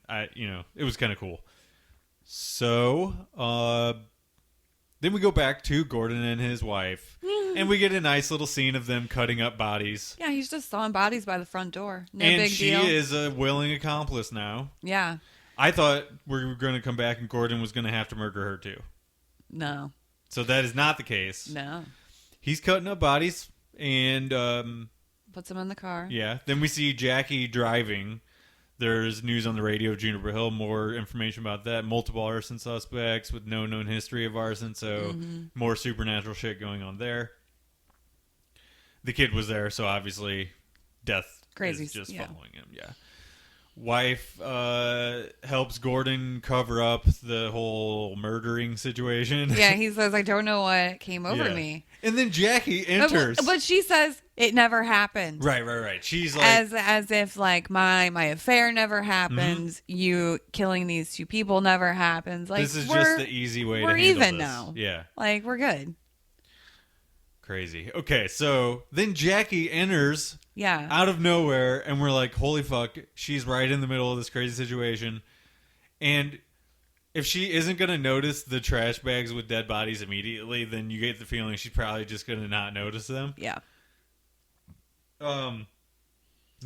S1: it was kind of cool. So then we go back to Gordon and his wife, and we get a nice little scene of them cutting up bodies.
S2: Yeah, he's just sawing bodies by the front door. No
S1: and
S2: big deal.
S1: And she is a willing accomplice now.
S2: Yeah.
S1: I thought we were going to come back and Gordon was going to have to murder her too.
S2: No.
S1: So that is not the case.
S2: No.
S1: He's cutting up bodies and...
S2: puts them in the car.
S1: Yeah. Then we see Jackie driving. There's news on the radio of Juniper Hill. More information about that. Multiple arson suspects with no known history of arson. So more supernatural shit going on there. The kid was there, so obviously death is just following him. Yeah. Wife helps Gordon cover up the whole murdering situation.
S2: Yeah, he says, I don't know what came over me.
S1: And then Jackie enters.
S2: But she says it never happened.
S1: Right. She's like...
S2: As if, like, my affair never happened. You killing these two people never happens. Like,
S1: this is just the easy way to handle
S2: this. We're even
S1: this.
S2: now.
S1: Yeah.
S2: Like, we're good.
S1: Crazy. Okay, so then Jackie enters
S2: Yeah.
S1: out of nowhere, and we're like, holy fuck, she's right in the middle of this crazy situation. And if she isn't going to notice the trash bags with dead bodies immediately, then you get the feeling she's probably just going to not notice them.
S2: Yeah.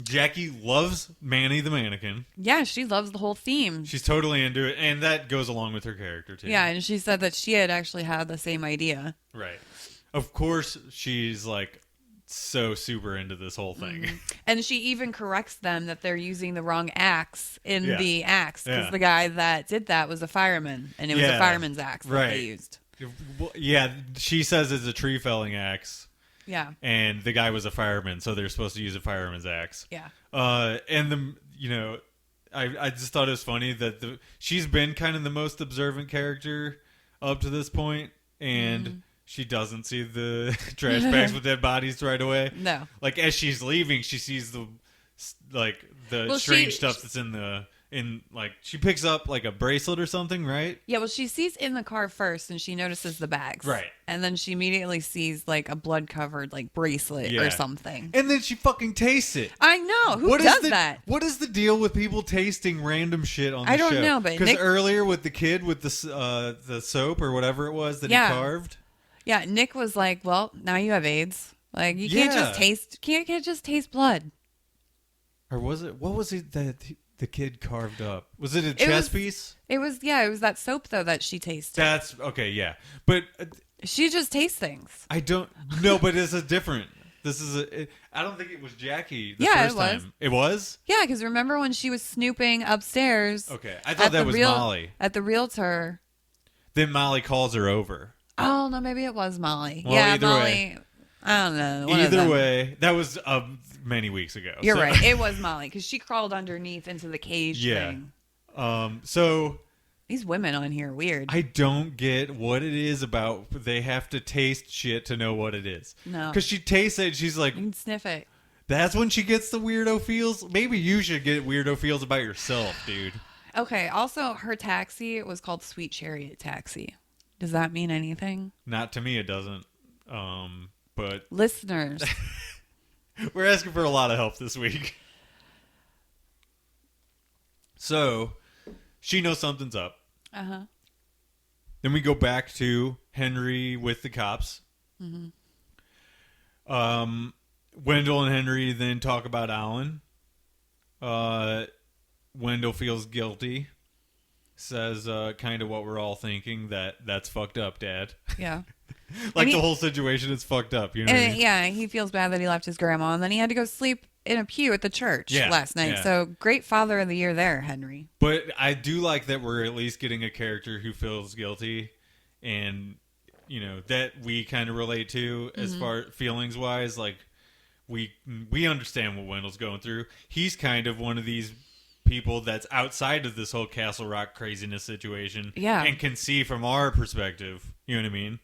S1: Jackie loves Manny the mannequin.
S2: Yeah, she loves the whole theme.
S1: She's totally into it, and that goes along with her character, too.
S2: Yeah, and she said that she had actually had the same idea.
S1: Right. Of course, she's like so super into this whole thing.
S2: Mm-hmm. And she even corrects them that they're using the wrong axe in the axe. Because the guy that did that was a fireman. And it was a fireman's axe that they used.
S1: Yeah, she says it's a tree felling axe.
S2: Yeah.
S1: And the guy was a fireman, so they're supposed to use a fireman's axe.
S2: Yeah.
S1: And I just thought it was funny that she's been kind of the most observant character up to this point, and she doesn't see the trash bags with dead bodies right away.
S2: No.
S1: Like, as she's leaving, she sees the strange stuff that's she picks up like a bracelet or something, right?
S2: Yeah, well, she sees in the car first, and she notices the bags.
S1: Right.
S2: And then she immediately sees like a blood-covered like bracelet or something.
S1: And then she fucking tastes it.
S2: I know. Who does that?
S1: What is the deal with people tasting random shit on the show?
S2: I don't know, but
S1: because earlier with the kid with the soap or whatever it was that he carved.
S2: Yeah, Nick was like, "Well, now you have AIDS. Like, you can't just taste blood."
S1: Or was it? What was it that the kid carved up? Was it a chess piece?
S2: It was that soap though that she tasted.
S1: That's okay, yeah. But
S2: she just tastes things.
S1: I don't know, but it's a different. I don't think it was Jackie the first time. It was?
S2: Yeah, because remember when she was snooping upstairs?
S1: Okay, I thought that was Molly.
S2: At the realtor.
S1: Then Molly calls her over.
S2: Oh, no, maybe it was Molly.
S1: Well,
S2: yeah,
S1: either
S2: Molly.
S1: Way.
S2: I don't know.
S1: Either way, that was many weeks ago.
S2: You're right. It was Molly because she crawled underneath into the cage thing.
S1: So
S2: these women on here are weird.
S1: I don't get what it is about they have to taste shit to know what it is.
S2: No.
S1: Because she tastes it and she's like...
S2: You can sniff it.
S1: That's when she gets the weirdo feels? Maybe you should get weirdo feels about yourself, dude.
S2: Okay, also her taxi was called Sweet Chariot Taxi. Does that mean anything?
S1: Not to me, it doesn't. But
S2: listeners,
S1: we're asking for a lot of help this week. So she knows something's up.
S2: Uh-huh.
S1: Then we go back to Henry with the cops.
S2: Mm-hmm.
S1: Wendell and Henry then talk about Alan. Wendell feels guilty. Says kind of what we're all thinking, that's fucked up, Dad.
S2: Yeah.
S1: The whole situation is fucked up. You know what I mean?
S2: Yeah, he feels bad that he left his grandma, and then he had to go sleep in a pew at the church last night. Yeah. So great father of the year there, Henry.
S1: But I do like that we're at least getting a character who feels guilty and, that we kind of relate to as far feelings wise. Like we understand what Wendell's going through. He's kind of one of these people that's outside of this whole Castle Rock craziness situation and can see from our perspective, you know what I mean,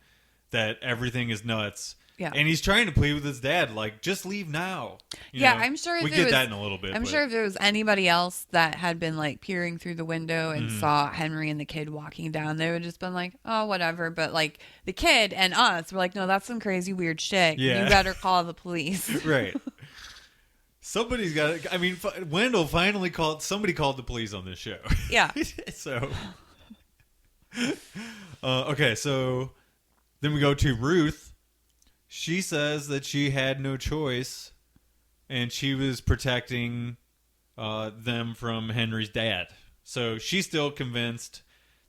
S1: that everything is nuts. Yeah. And he's trying to plead with his dad, like, just leave now. You know?
S2: I'm sure
S1: we get that in a little bit.
S2: I'm sure if there was anybody else that had been like peering through the window and saw Henry and the kid walking down, they would just been like, oh, whatever. But like the kid and us were like, no, that's some crazy weird shit. Yeah. You better call the police.
S1: Right. Somebody's got to, I mean, Wendell finally somebody called the police on this show.
S2: Yeah.
S1: So, okay, so then we go to Ruth. She says that she had no choice and she was protecting them from Henry's dad. So she's still convinced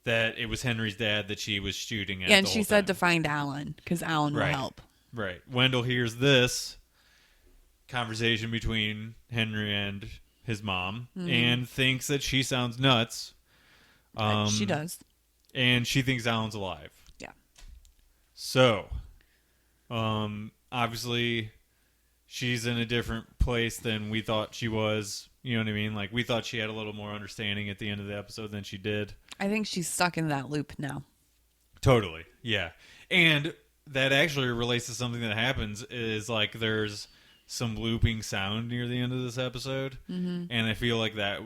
S1: that it was Henry's dad that she was shooting at.
S2: Yeah, and she said to find Alan because Alan will help. Right.
S1: Wendell hears this conversation between Henry and his mom and thinks that she sounds nuts.
S2: She does.
S1: And she thinks Alan's alive.
S2: Yeah.
S1: So, obviously, she's in a different place than we thought she was. You know what I mean? Like, we thought she had a little more understanding at the end of the episode than she did.
S2: I think she's stuck in that loop now.
S1: Totally. Yeah. And that actually relates to something that happens is, like, there's some looping sound near the end of this episode. Mm-hmm. And I feel like that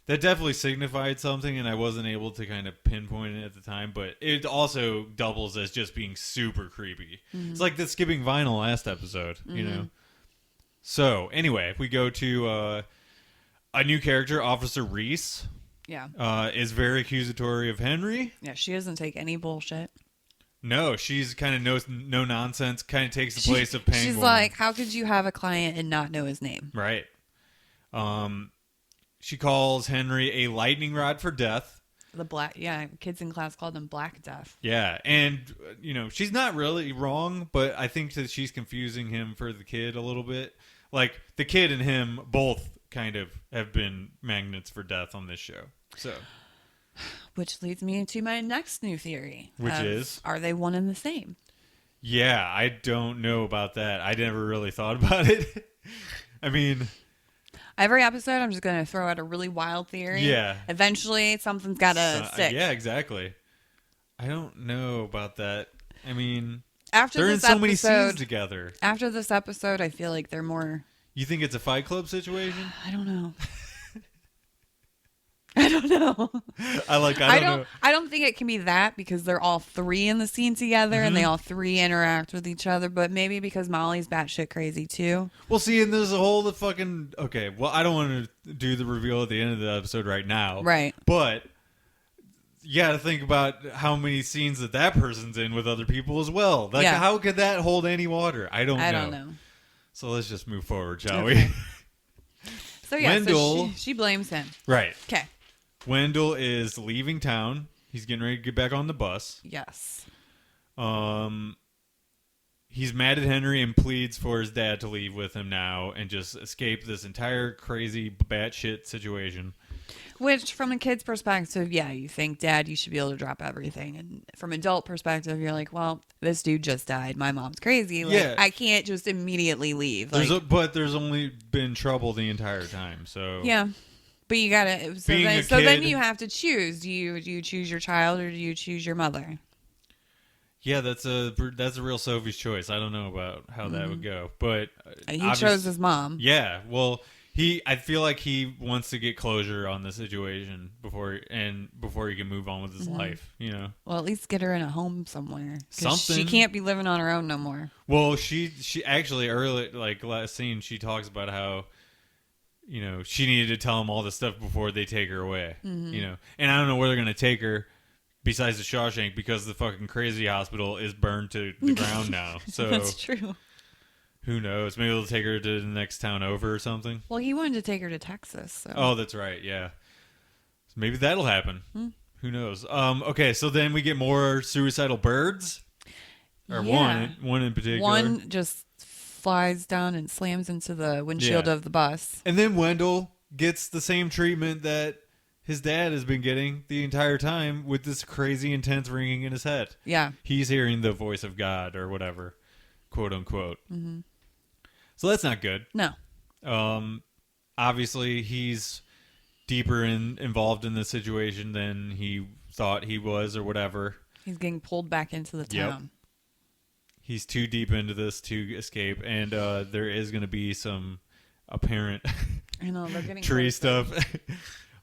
S1: definitely signified something, and I wasn't able to kind of pinpoint it at the time, but it also doubles as just being super creepy. Mm-hmm. It's like the skipping vinyl last episode, you know? So, anyway, we go to a new character, Officer Reese.
S2: Yeah.
S1: Is very accusatory of Henry.
S2: Yeah, she doesn't take any bullshit.
S1: No, she's kind of no nonsense, kind of takes the place of Pangborn.
S2: She's like, how could you have a client and not know his name?
S1: Right. She calls Henry a lightning rod for death.
S2: Kids in class called him Black Death.
S1: Yeah, and, you know, she's not really wrong, but I think that she's confusing him for the kid a little bit. Like, the kid and him both kind of have been magnets for death on this show. So,
S2: which leads me into my next new theory.
S1: Which is?
S2: Are they one and the same?
S1: Yeah, I don't know about that. I never really thought about it. I mean,
S2: every episode I'm just going to throw out a really wild theory.
S1: Yeah.
S2: Eventually something's got to stick.
S1: Yeah, exactly. I don't know about that. I mean,
S2: they're
S1: in so many scenes together.
S2: After this episode, I feel like they're more...
S1: You think it's a Fight Club situation?
S2: I don't know. I don't know.
S1: I
S2: don't think it can be that because they're all three in the scene together and they all three interact with each other. But maybe because Molly's batshit crazy too.
S1: Well, see, and there's a whole fucking... Okay, well, I don't want to do the reveal at the end of the episode right now.
S2: Right.
S1: But you got to think about how many scenes that person's in with other people as well. Like, how could that hold any water? I don't know. So let's just move forward, shall we?
S2: So yeah, Wendell, she blames him.
S1: Right.
S2: Okay.
S1: Wendell is leaving town. He's getting ready to get back on the bus.
S2: Yes.
S1: He's mad at Henry and pleads for his dad to leave with him now and just escape this entire crazy batshit situation.
S2: Which, from a kid's perspective, yeah, you think, Dad, you should be able to drop everything. And from adult perspective, you're like, well, this dude just died. My mom's crazy. Like, I can't just immediately leave.
S1: But there's only been trouble the entire time, so...
S2: Yeah. But you gotta... So then you have to choose. Do you choose your child or do you choose your mother?
S1: Yeah, that's a real Sophie's choice. I don't know about how that would go. But...
S2: He chose his mom.
S1: Yeah, well... I feel like he wants to get closure on the situation before he can move on with his life, you know.
S2: Well, at least get her in a home somewhere.
S1: Something.
S2: She can't be living on her own no more.
S1: Well, she actually early, like last scene, she talks about how, you know, she needed to tell him all this stuff before they take her away, you know. And I don't know where they're gonna take her, besides the Shawshank, because the fucking crazy hospital is burned to the ground now. So
S2: that's true.
S1: Who knows? Maybe they'll take her to the next town over or something.
S2: Well, he wanted to take her to Texas. So.
S1: Oh, that's right. Yeah. So maybe that'll happen. Who knows? Okay, so then we get more suicidal birds. Or one in particular.
S2: One just flies down and slams into the windshield of the bus.
S1: And then Wendell gets the same treatment that his dad has been getting the entire time with this crazy intense ringing in his head.
S2: Yeah.
S1: He's hearing the voice of God or whatever, quote unquote. Mm-hmm. So that's not good.
S2: No.
S1: Obviously, he's deeper involved in the situation than he thought he was or whatever.
S2: He's getting pulled back into the town.
S1: Yep. He's too deep into this to escape, and there is going to be some apparent
S2: I know, they're getting
S1: tree stuff.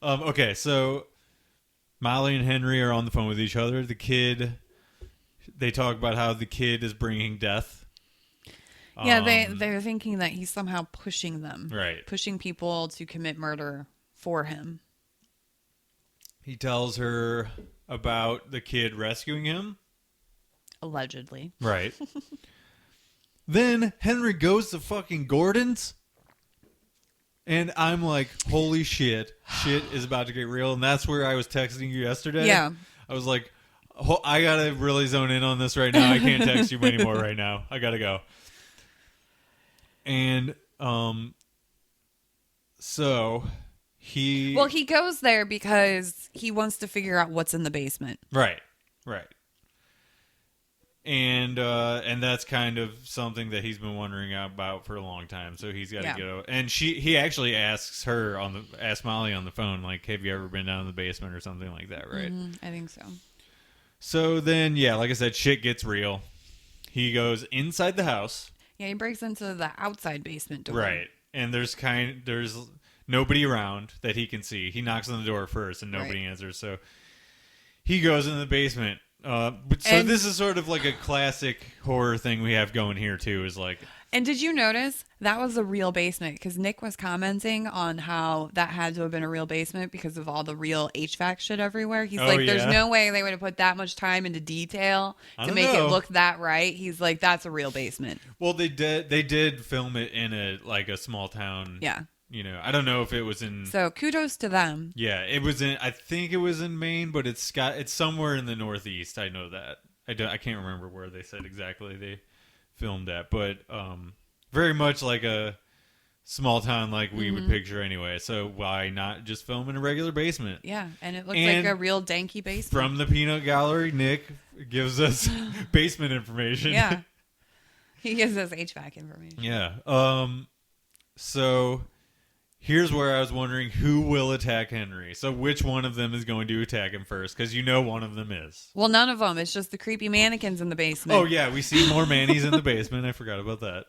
S1: Okay, so Molly and Henry are on the phone with each other. They talk about how the kid is bringing death.
S2: Yeah, they're thinking that he's somehow pushing them.
S1: Right.
S2: Pushing people to commit murder for him.
S1: He tells her about the kid rescuing him.
S2: Allegedly.
S1: Right. Then Henry goes to fucking Gordon's. And I'm like, holy shit. Shit is about to get real. And that's where I was texting you yesterday.
S2: Yeah.
S1: I was like, I got to really zone in on this right now. I can't text you anymore right now. I got to go. And so he...
S2: Well, he goes there because he wants to figure out what's in the basement.
S1: Right. And that's kind of something that he's been wondering about for a long time. So he's got to get over. And he actually asks Molly on the phone, like, have you ever been down in the basement or something like that, right?
S2: I think so.
S1: So then, yeah, like I said, shit gets real. He goes inside the house.
S2: Yeah, he breaks into the outside basement door.
S1: Right. And there's nobody around that he can see. He knocks on the door first and nobody answers. So he goes into the basement. This is sort of like a classic horror thing we have going here too, is like.
S2: And did you notice that was a real basement? Because Nick was commenting on how that had to have been a real basement because of all the real HVAC shit everywhere. He's there's no way they would have put that much time into detail to make it look that right. He's like, that's a real basement.
S1: Well, they did film it in a small town.
S2: Yeah.
S1: You know, I don't know if it was in.
S2: So kudos to them.
S1: Yeah, it was in. I think it was in Maine, but it's somewhere in the Northeast. I know that. I can't remember where they said exactly they filmed at, but very much like a small town like we would picture anyway. So why not just film in a regular basement?
S2: Yeah, and it looks like a real danky basement.
S1: From the peanut gallery, Nick gives us basement information.
S2: Yeah, he gives us HVAC information.
S1: Yeah. So. Here's where I was wondering who will attack Henry. So which one of them is going to attack him first? Because one of them is.
S2: Well, none of them. It's just the creepy mannequins in the basement.
S1: Oh, yeah. We see more Manny's in the basement. I forgot about that.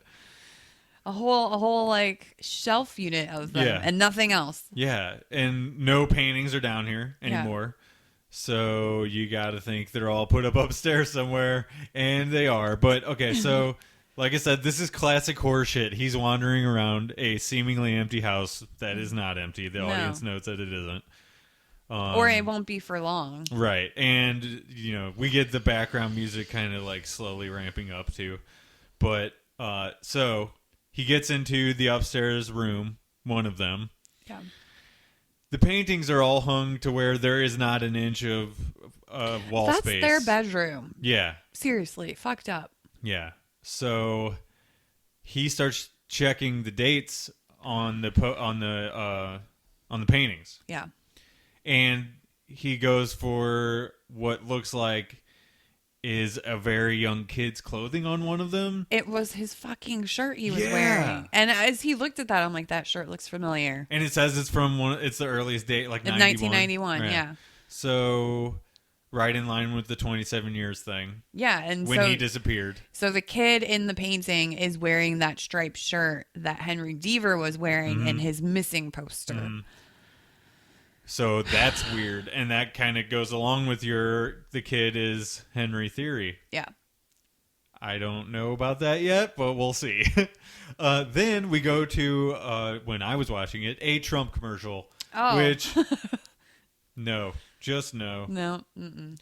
S2: A whole like shelf unit of them and nothing else.
S1: Yeah. And no paintings are down here anymore. Yeah. So you got to think they're all put up upstairs somewhere. And they are. But, okay, so... Like I said, this is classic horror shit. He's wandering around a seemingly empty house that is not empty. The audience notes that it isn't.
S2: Or it won't be for long.
S1: Right. And, we get the background music kind of like slowly ramping up too. But, so he gets into the upstairs room, one of them. Yeah. The paintings are all hung to where there is not an inch of wall space.
S2: That's their bedroom.
S1: Yeah.
S2: Seriously. Fucked up.
S1: Yeah. So he starts checking the dates on the paintings.
S2: Yeah.
S1: And he goes for what looks like is a very young kid's clothing on one of them.
S2: It was his fucking shirt he was wearing. And as he looked at that, I'm like, that shirt looks familiar.
S1: And it says it's from it's the earliest date, like
S2: 1991.
S1: Right.
S2: Yeah.
S1: So right in line with the 27 years thing.
S2: Yeah, and
S1: when he disappeared.
S2: So the kid in the painting is wearing that striped shirt that Henry Deaver was wearing in his missing poster. Mm-hmm.
S1: So that's weird, and that kind of goes along with the kid is Henry theory.
S2: Yeah.
S1: I don't know about that yet, but we'll see. Then we go to, when I was watching it, a Trump commercial.
S2: Oh.
S1: Which, no. Just no.
S2: No. Mm-mm.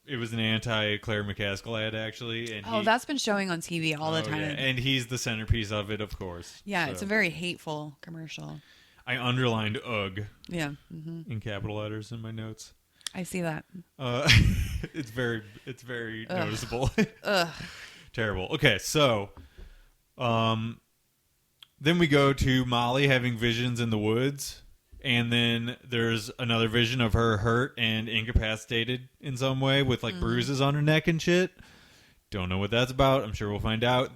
S1: It was an anti-Claire McCaskill ad, actually. And
S2: that's been showing on TV all the time.
S1: Yeah. And he's the centerpiece of it, of course.
S2: Yeah, so. It's a very hateful commercial.
S1: I underlined "ugh"
S2: in
S1: capital letters in my notes.
S2: I see that.
S1: It's very noticeable. Ugh. Terrible. Okay, so then we go to Molly having visions in the woods. And then there's another vision of her hurt and incapacitated in some way with like bruises on her neck and shit. Don't know what that's about. I'm sure we'll find out.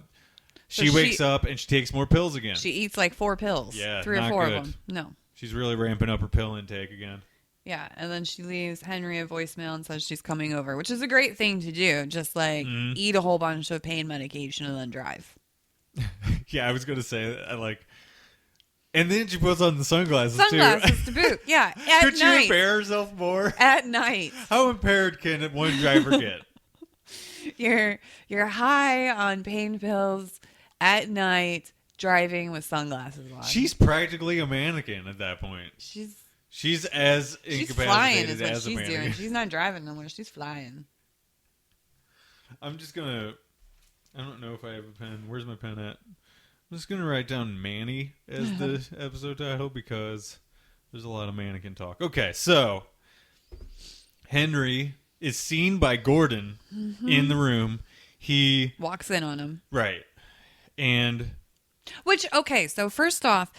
S1: She wakes up and she takes more pills again.
S2: She eats like 4 pills.
S1: Yeah,
S2: 3 or 4 of them. No.
S1: She's really ramping up her pill intake again.
S2: Yeah, and then she leaves Henry a voicemail and says she's coming over, which is a great thing to do. Just like eat a whole bunch of pain medication and then drive.
S1: Yeah, I was going to say, and then she puts on the sunglasses
S2: to boot. Yeah, at
S1: Could
S2: night.
S1: She impair herself more?
S2: At night.
S1: How impaired can one driver get?
S2: You're high on pain pills at night, driving with sunglasses on.
S1: She's practically a mannequin at that point. She's as
S2: flying
S1: incapacitated
S2: is what
S1: as a
S2: she's
S1: mannequin.
S2: doing. She's not driving no more. She's flying.
S1: I'm just gonna. I don't know if I have a pen. Where's my pen at? I'm just going to write down Manny as the episode title because there's a lot of mannequin talk. Okay, so Henry is seen by Gordon in the room. He
S2: walks in on him.
S1: Right. And...
S2: so first off,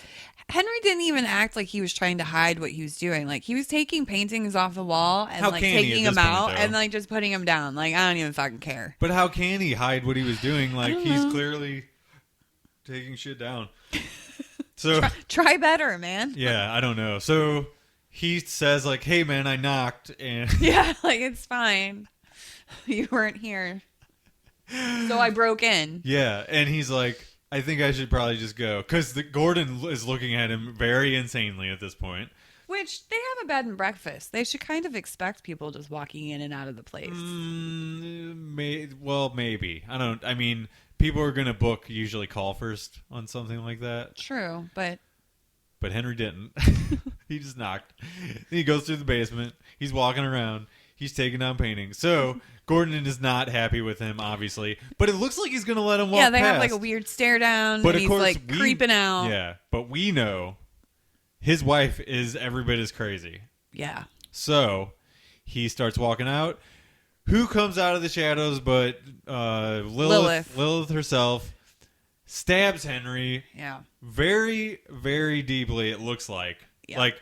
S2: Henry didn't even act like he was trying to hide what he was doing. Like, he was taking paintings off the wall and
S1: How
S2: like
S1: can he
S2: taking
S1: at
S2: them
S1: this point,
S2: out
S1: though?
S2: and like just putting them down. Like, I don't even fucking care.
S1: But how can he hide what he was doing? Like,
S2: don't
S1: he's
S2: know.
S1: clearly taking shit down. So
S2: Try better, man.
S1: yeah, I don't know. So he says like, "Hey man, I knocked," and
S2: Yeah, like, it's fine. You weren't here. So I broke in.
S1: yeah, and he's like, "I think I should probably just go," because Gordon is looking at him very insanely at this point.
S2: Which, they have a bed and breakfast. They should kind of expect people just walking in and out of the place.
S1: Maybe. I mean, people are gonna book usually call first on something like that.
S2: True, but
S1: Henry didn't. He just knocked. Then he goes through the basement. He's walking around. He's taking down paintings. So Gordon is not happy with him, obviously. But it looks like he's going to let him walk
S2: yeah, they
S1: past.
S2: have like a weird stare down.
S1: But
S2: And
S1: of
S2: he's
S1: course,
S2: like creeping out.
S1: Yeah, but we know his wife is every bit as crazy.
S2: Yeah.
S1: So he starts walking out. Who comes out of the shadows but
S2: Lilith.
S1: Lilith herself. Stabs Henry.
S2: Yeah.
S1: Very, very deeply, it looks like.
S2: Yeah.
S1: Like,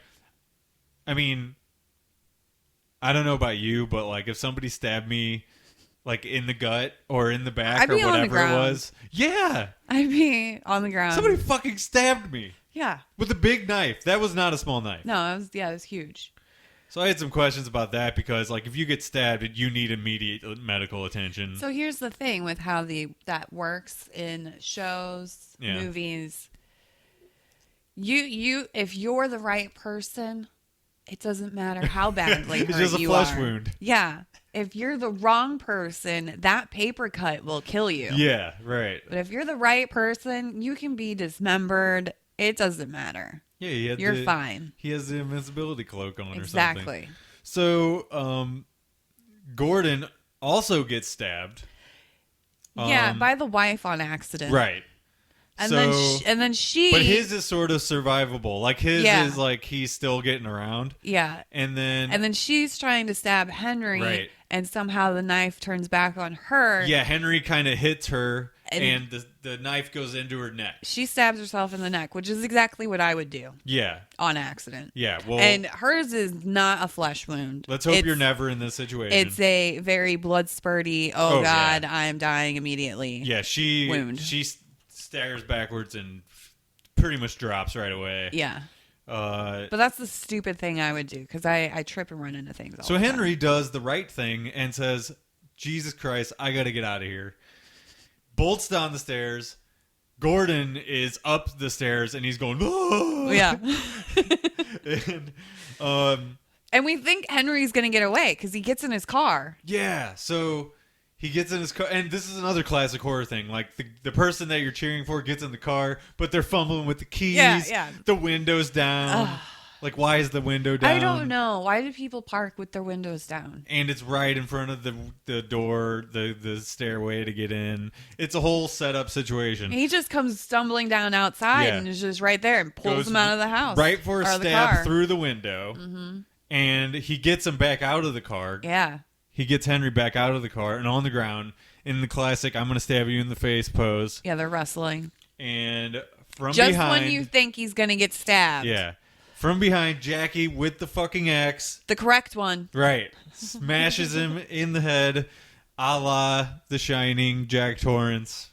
S1: I mean, I don't know about you, but like if somebody stabbed me like in the gut or in the back
S2: I'd
S1: or
S2: be on the
S1: whatever it
S2: ground.
S1: was. Yeah.
S2: I'd be on the ground.
S1: Somebody fucking stabbed me
S2: Yeah.
S1: with a big knife. That was not a small knife.
S2: No, it was huge.
S1: So I had some questions about that because like if you get stabbed, you need immediate medical attention.
S2: So here's the thing with how that works in shows,
S1: Yeah.
S2: movies. You if you're the right person, it doesn't matter how badly
S1: It's
S2: hurt
S1: just a
S2: you
S1: flesh
S2: are.
S1: wound.
S2: Yeah. If you're the wrong person, that paper cut will kill you.
S1: Yeah, right.
S2: But if you're the right person, you can be dismembered. It doesn't matter.
S1: Yeah,
S2: You're fine.
S1: He has the invincibility cloak on or something.
S2: Exactly.
S1: So, Gordon also gets stabbed.
S2: Yeah, by the wife on accident.
S1: Right.
S2: And
S1: so,
S2: then she
S1: But his is sort of survivable. Like his
S2: Yeah.
S1: is like he's still getting around.
S2: Yeah.
S1: And then
S2: she's trying to stab Henry,
S1: Right.
S2: and somehow the knife turns back on her.
S1: yeah, Henry kind of hits her,
S2: And-
S1: and the knife goes into her neck.
S2: She stabs herself in the neck, which is exactly what I would do
S1: Yeah,
S2: on accident.
S1: yeah. Well,
S2: And hers is not a flesh wound.
S1: let's hope
S2: It's-
S1: you're never in this situation.
S2: It's a very blood spurty,
S1: Oh, yeah.
S2: God, I am dying immediately.
S1: yeah. She
S2: wound.
S1: staggers backwards and pretty much drops right away.
S2: Yeah.
S1: Uh,
S2: But that's the stupid thing I would do because I trip and run into things all
S1: So
S2: the time.
S1: Henry does the right thing and says, Jesus Christ, I got to get out of here. Bolts down the stairs. Gordon is up the stairs and he's going, "Oh!"
S2: Yeah.
S1: and,
S2: And we think Henry's going to get away because he gets in his car.
S1: yeah, so he gets in his car. And this is another classic horror thing. Like the person that you're cheering for gets in the car, but they're fumbling with the keys.
S2: Yeah.
S1: The window's down. Like, why is the window down?
S2: I don't know. Why do people park with their windows down?
S1: And it's right in front of the door, the stairway to get in. It's a whole setup situation.
S2: He just comes stumbling down outside
S1: Yeah.
S2: and is just right there and pulls
S1: Goes
S2: him out of the house.
S1: right for a
S2: or the
S1: stab
S2: car.
S1: through the window. And he gets him back out of the car.
S2: Yeah.
S1: He gets Henry back out of the car and on the ground in the classic "I'm going to stab you in the face" pose.
S2: Yeah, they're wrestling.
S1: And from
S2: Just
S1: behind,
S2: when you think he's going to get stabbed.
S1: yeah, from behind, Jackie with the fucking axe,
S2: The correct one.
S1: right, smashes him in the head, a la The Shining, Jack Torrance.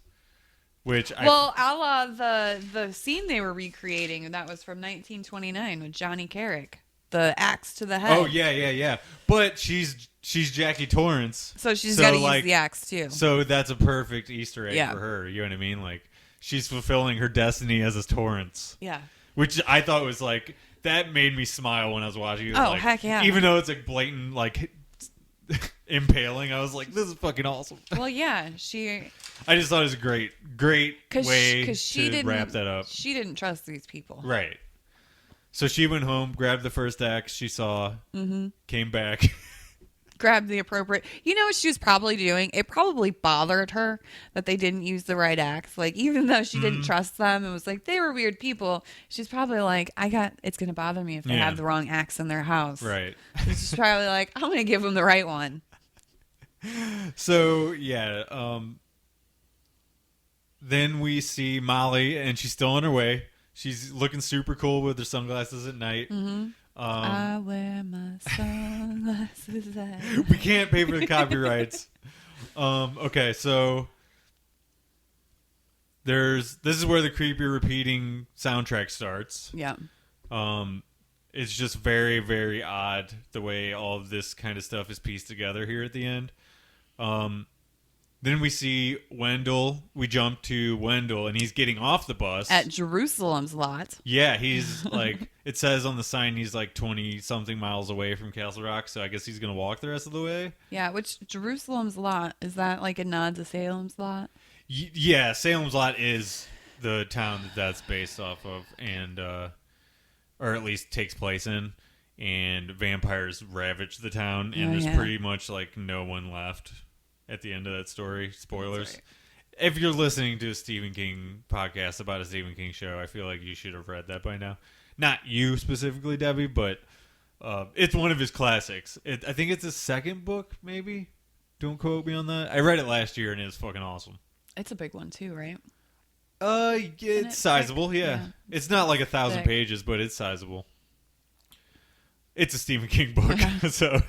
S1: Which
S2: a la the scene they were recreating, and that was from 1929 with Johnny Carrick. The axe to the head.
S1: Oh yeah. But she's Jackie Torrance,
S2: So she's got to
S1: like,
S2: use the axe too.
S1: So that's a perfect Easter egg
S2: Yeah.
S1: for her. You know what I mean? Like she's fulfilling her destiny as a Torrance,
S2: Yeah.
S1: which I thought was like that made me smile when I was watching it.
S2: Oh,
S1: Like,
S2: heck yeah.
S1: Even though it's like blatant like impaling, I was like, this is fucking awesome.
S2: Well, yeah, she
S1: I just thought it was a great way
S2: she
S1: to
S2: didn't
S1: wrap that up.
S2: She didn't trust these people.
S1: Right. So she went home, grabbed the first axe she saw, came back.
S2: Grabbed the appropriate. You know what she was probably doing? It probably bothered her that they didn't use the right axe. Like, even though she didn't trust them and was like, they were weird people, she's probably like, it's going to bother me if they
S1: Yeah.
S2: have the wrong axe in their house.
S1: Right.
S2: She's probably like, I'm going to give them the right one.
S1: So yeah, then we see Molly, and she's still on her way. She's looking super cool with her sunglasses at night.
S2: I wear my sunglasses at
S1: We can't pay for the copyrights. Okay, so this is where the creepy repeating soundtrack starts.
S2: Yeah.
S1: It's just very, very odd the way all of this kind of stuff is pieced together here at the end. Then we see Wendell. We jump to Wendell, and he's getting off the bus.
S2: At Jerusalem's lot.
S1: Yeah, he's like, it says on the sign he's like 20-something miles away from Castle Rock, so I guess he's going to walk the rest of the way.
S2: Yeah, which Jerusalem's lot, is that like a nod to Salem's lot?
S1: Yeah, Salem's Lot is the town that's based off of, and or at least takes place in, and vampires ravage the town, and there's pretty much like no one left at the end of that story. Spoilers.
S2: Right.
S1: If you're listening to a Stephen King podcast about a Stephen King show, I feel like you should have read that by now. Not you specifically, Debbie, but it's one of his classics. I think it's his second book, maybe. Don't quote me on that. I read it last year, and it's fucking awesome.
S2: It's a big one too, right?
S1: It's sizable, yeah. It's not like 1,000
S2: thick.
S1: pages, but it's sizable. It's a Stephen King book, so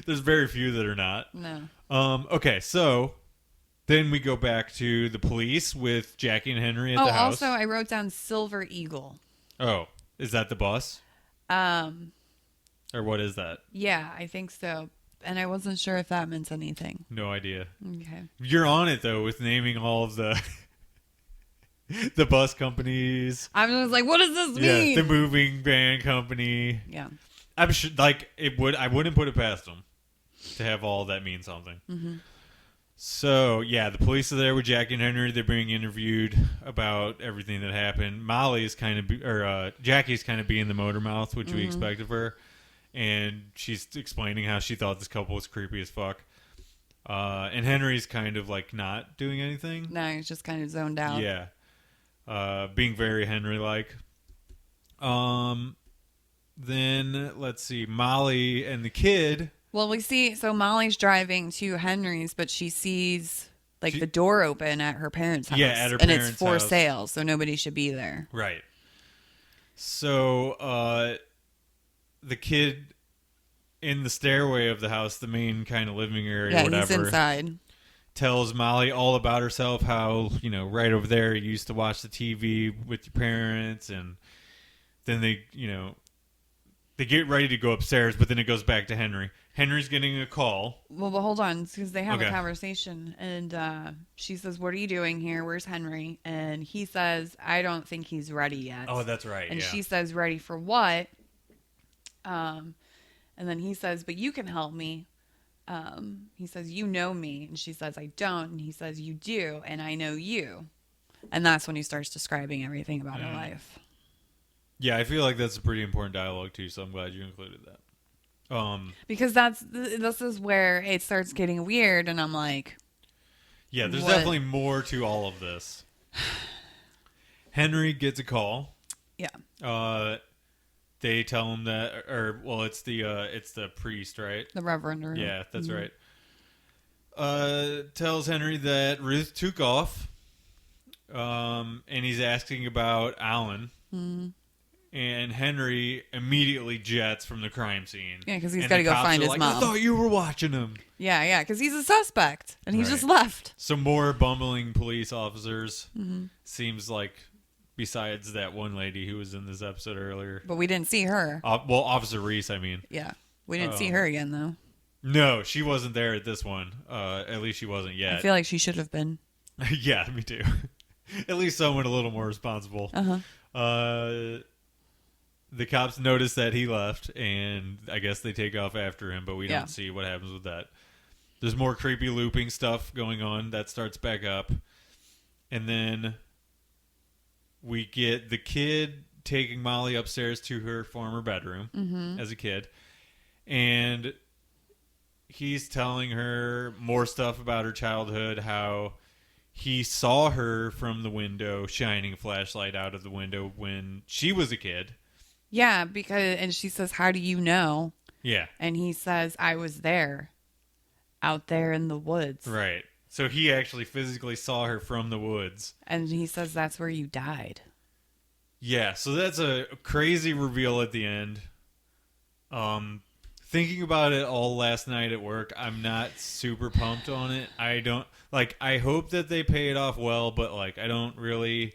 S1: there's very few that are not.
S2: No.
S1: Okay, so then we go back to the police with Jackie and Henry at the house.
S2: Also, I wrote down Silver Eagle.
S1: Oh, is that the bus? Or what is that?
S2: Yeah, I think so. And I wasn't sure if that meant anything.
S1: No idea.
S2: Okay.
S1: You're on it, though, with naming all of the the bus companies.
S2: I was like, what does this mean?
S1: Yeah, the moving van company.
S2: Yeah.
S1: I'm sure, like, I wouldn't put it past them to have all that mean something.
S2: Mm-hmm.
S1: So, yeah, the police are there with Jackie and Henry. They're being interviewed about everything that happened. Jackie's kind of being the motor mouth, which we expect of her. And she's explaining how she thought this couple was creepy as fuck. And Henry's kind of, like, not doing anything.
S2: No, he's just kind of zoned out.
S1: Yeah. Being very Henry-like. Then, let's see, Molly and the kid...
S2: Well, we see, so Molly's driving to Henry's, but she sees, the door open at her parents' house.
S1: Yeah, at her
S2: and
S1: parents'
S2: it's for
S1: house.
S2: sale, so nobody should be there.
S1: Right. So, the kid in the stairway of the house, the main kind of living area, whatever,
S2: he's inside.
S1: tells Molly all about herself, how, right over there you used to watch the TV with your parents, and then they get ready to go upstairs, but then it goes back to Henry. Henry's getting a call.
S2: Well, but hold on, because they have
S1: Okay.
S2: a conversation, and she says, "What are you doing here? Where's Henry?" And he says, "I don't think he's ready yet."
S1: Oh, that's right.
S2: And
S1: yeah.
S2: she says, "Ready for what?" And then he says, "But you can help me." He says, "You know me," and she says, "I don't." And he says, "You do, and I know you." And that's when he starts describing everything about her life.
S1: Yeah, I feel like that's a pretty important dialogue too, so I'm glad you included that.
S2: Because this is where it starts getting weird, and I'm like,
S1: yeah, there's
S2: what?
S1: definitely more to all of this. Henry gets a call.
S2: Yeah.
S1: They tell him that, it's the priest, right?
S2: The Reverend.
S1: Yeah, that's right. Tells Henry that Ruth took off, and he's asking about Alan. Mm. And Henry immediately jets from the crime scene.
S2: Yeah, because he's got to go find his mom.
S1: I thought you were watching him.
S2: Yeah, because he's a suspect, and he
S1: Right.
S2: just left.
S1: Some more bumbling police officers. Seems like, besides that one lady who was in this episode earlier.
S2: But we didn't see her.
S1: Officer Reese, I mean.
S2: Yeah. We didn't see her again, though.
S1: No, she wasn't there at this one. At least she wasn't yet.
S2: I feel like she should have been.
S1: Yeah, me too. At least someone a little more responsible.
S2: Uh-huh.
S1: The cops notice that he left, and I guess they take off after him, but we don't see what happens with that. There's more creepy looping stuff going on. That starts back up. And then we get the kid taking Molly upstairs to her former bedroom as a kid. And he's telling her more stuff about her childhood, how he saw her from the window, shining a flashlight out of the window when she was a kid.
S2: Yeah, and she says, "How do you know?"
S1: Yeah.
S2: And he says, "I was there, out there in the woods."
S1: Right. So he actually physically saw her from the woods.
S2: And he says, "That's where you died."
S1: Yeah, so that's a crazy reveal at the end. Thinking about it all last night at work, I'm not super pumped on it. I don't like. I hope that they pay it off well, but like, I don't really.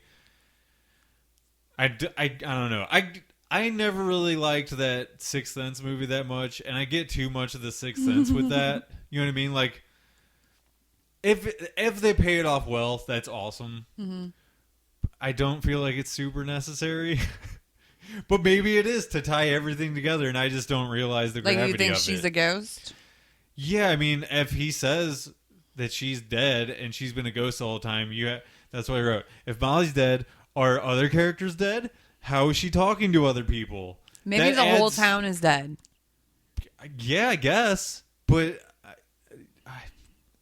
S1: I don't know. I never really liked that Sixth Sense movie that much, and I get too much of the Sixth Sense with that. You know what I mean? Like, if they pay it off well, that's awesome.
S2: Mm-hmm.
S1: I don't feel like it's super necessary. But maybe it is to tie everything together, and I just don't realize the gravity of it.
S2: Like, you think she's a ghost?
S1: Yeah, I mean, if he says that she's dead and she's been a ghost the whole time, that's what I wrote. If Molly's dead, are other characters dead? How is she talking to other people?
S2: Maybe the whole town is dead.
S1: Yeah, I guess. But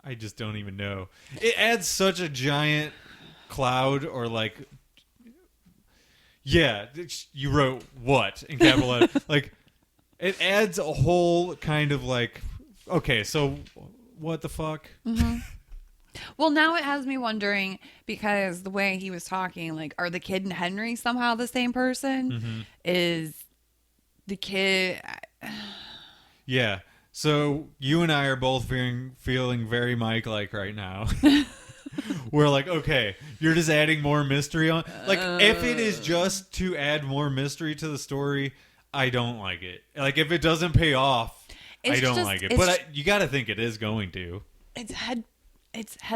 S1: I just don't even know. It adds such a giant cloud or like... Yeah, you wrote what in capital letter. Like, it adds a whole kind of like, okay, so what the fuck?
S2: Mm-hmm. Well, now it has me wondering, because the way he was talking, like, are the kid and Henry somehow the same person?
S1: Mm-hmm.
S2: Is the kid...
S1: Yeah, so you and I are both feeling very Mike-like right now. We're like, okay, you're just adding more mystery on. Like, if it is just to add more mystery to the story, I don't like it. Like, if it doesn't pay off, I don't like it. But you got to think it is going to.
S2: It's head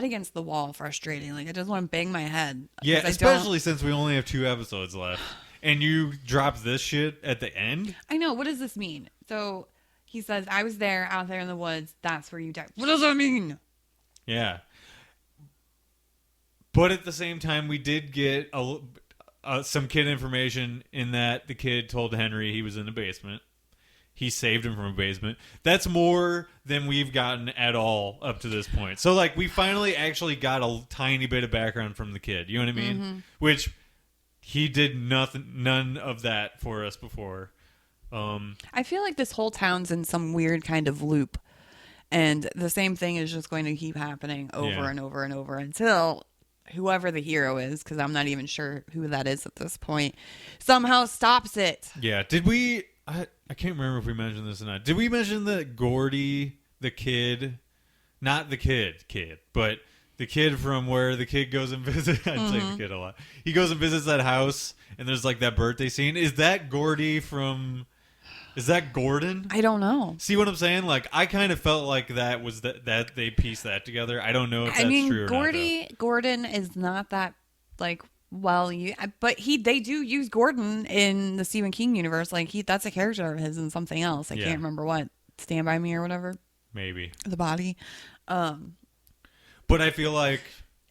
S2: against the wall, frustrating. Like, I just want to bang my head.
S1: Yeah, especially since we only have 2 episodes left, and you drop this shit at the end.
S2: I know. What does this mean? So he says, "I was there, out there in the woods. That's where you died." What does that mean?
S1: Yeah. But at the same time, we did get some kid information in that the kid told Henry he was in the basement. He saved him from a basement. That's more than we've gotten at all up to this point. So, like, we finally actually got a tiny bit of background from the kid. You know what I mean? Mm-hmm. Which he did none of that for us before.
S2: I feel like this whole town's in some weird kind of loop. And the same thing is just going to keep happening over and over and over until... whoever the hero is, because I'm not even sure who that is at this point, somehow stops it.
S1: Yeah. Did we... I can't remember if we mentioned this or not. Did we mention that Gordy, the kid... Not the kid, but the kid from where the kid goes and visits... I'd say the kid a lot. He goes and visits that house, and there's like that birthday scene. Is that Gordy from... Is that Gordon?
S2: I don't know.
S1: See what I'm saying? Like, I kind of felt like that was that they pieced that together. I don't know if that's true or not.
S2: Gordon is not that, like, well, but they do use Gordon in the Stephen King universe. Like, that's a character of his in something else. I can't remember what. Stand By Me or whatever.
S1: Maybe.
S2: The Body.
S1: But I feel like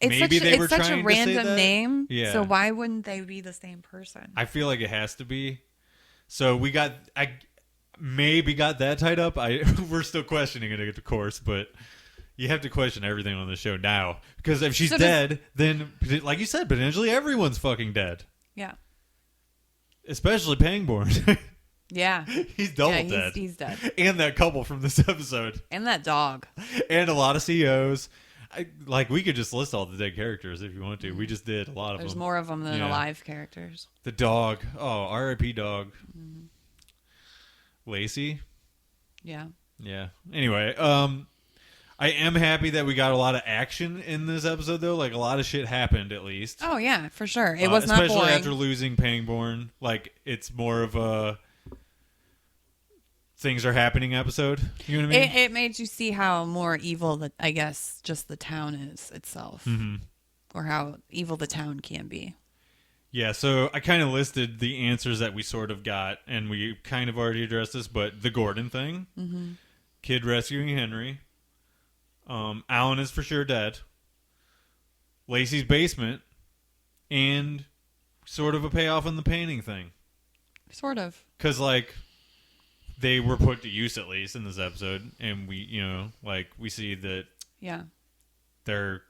S1: maybe they were trying to say that. It's such a random name.
S2: Yeah. So why wouldn't they be the same person?
S1: I feel like it has to be. So I maybe got that tied up. We're still questioning it, of course, but you have to question everything on the show now, because if she's dead, then like you said, potentially everyone's fucking dead.
S2: Yeah.
S1: Especially Pangborn.
S2: Yeah.
S1: He's double dead.
S2: He's dead.
S1: And that couple from this episode.
S2: And that dog.
S1: And a lot of CEOs. We could just list all the dead characters if you want to. We just did a lot of them.
S2: There's more of them than alive characters.
S1: The dog. Oh, R.I.P. dog. Mm-hmm. Lacey.
S2: Yeah.
S1: Yeah. Anyway, I am happy that we got a lot of action in this episode, though. Like, a lot of shit happened, at least.
S2: Oh, yeah, for sure. It was not boring.
S1: Especially after losing Pangborn. Like, it's more of a things are happening episode. You know what I mean?
S2: It made you see how more evil, I guess, just the town is itself.
S1: Mm-hmm.
S2: Or how evil the town can be.
S1: Yeah, so I kind of listed the answers that we sort of got, and we kind of already addressed this, but the Gordon thing, kid rescuing Henry, Alan is for sure dead, Lacey's basement, and sort of a payoff on the painting thing.
S2: Sort of.
S1: Because, like, they were put to use, at least, in this episode, and we see that they're...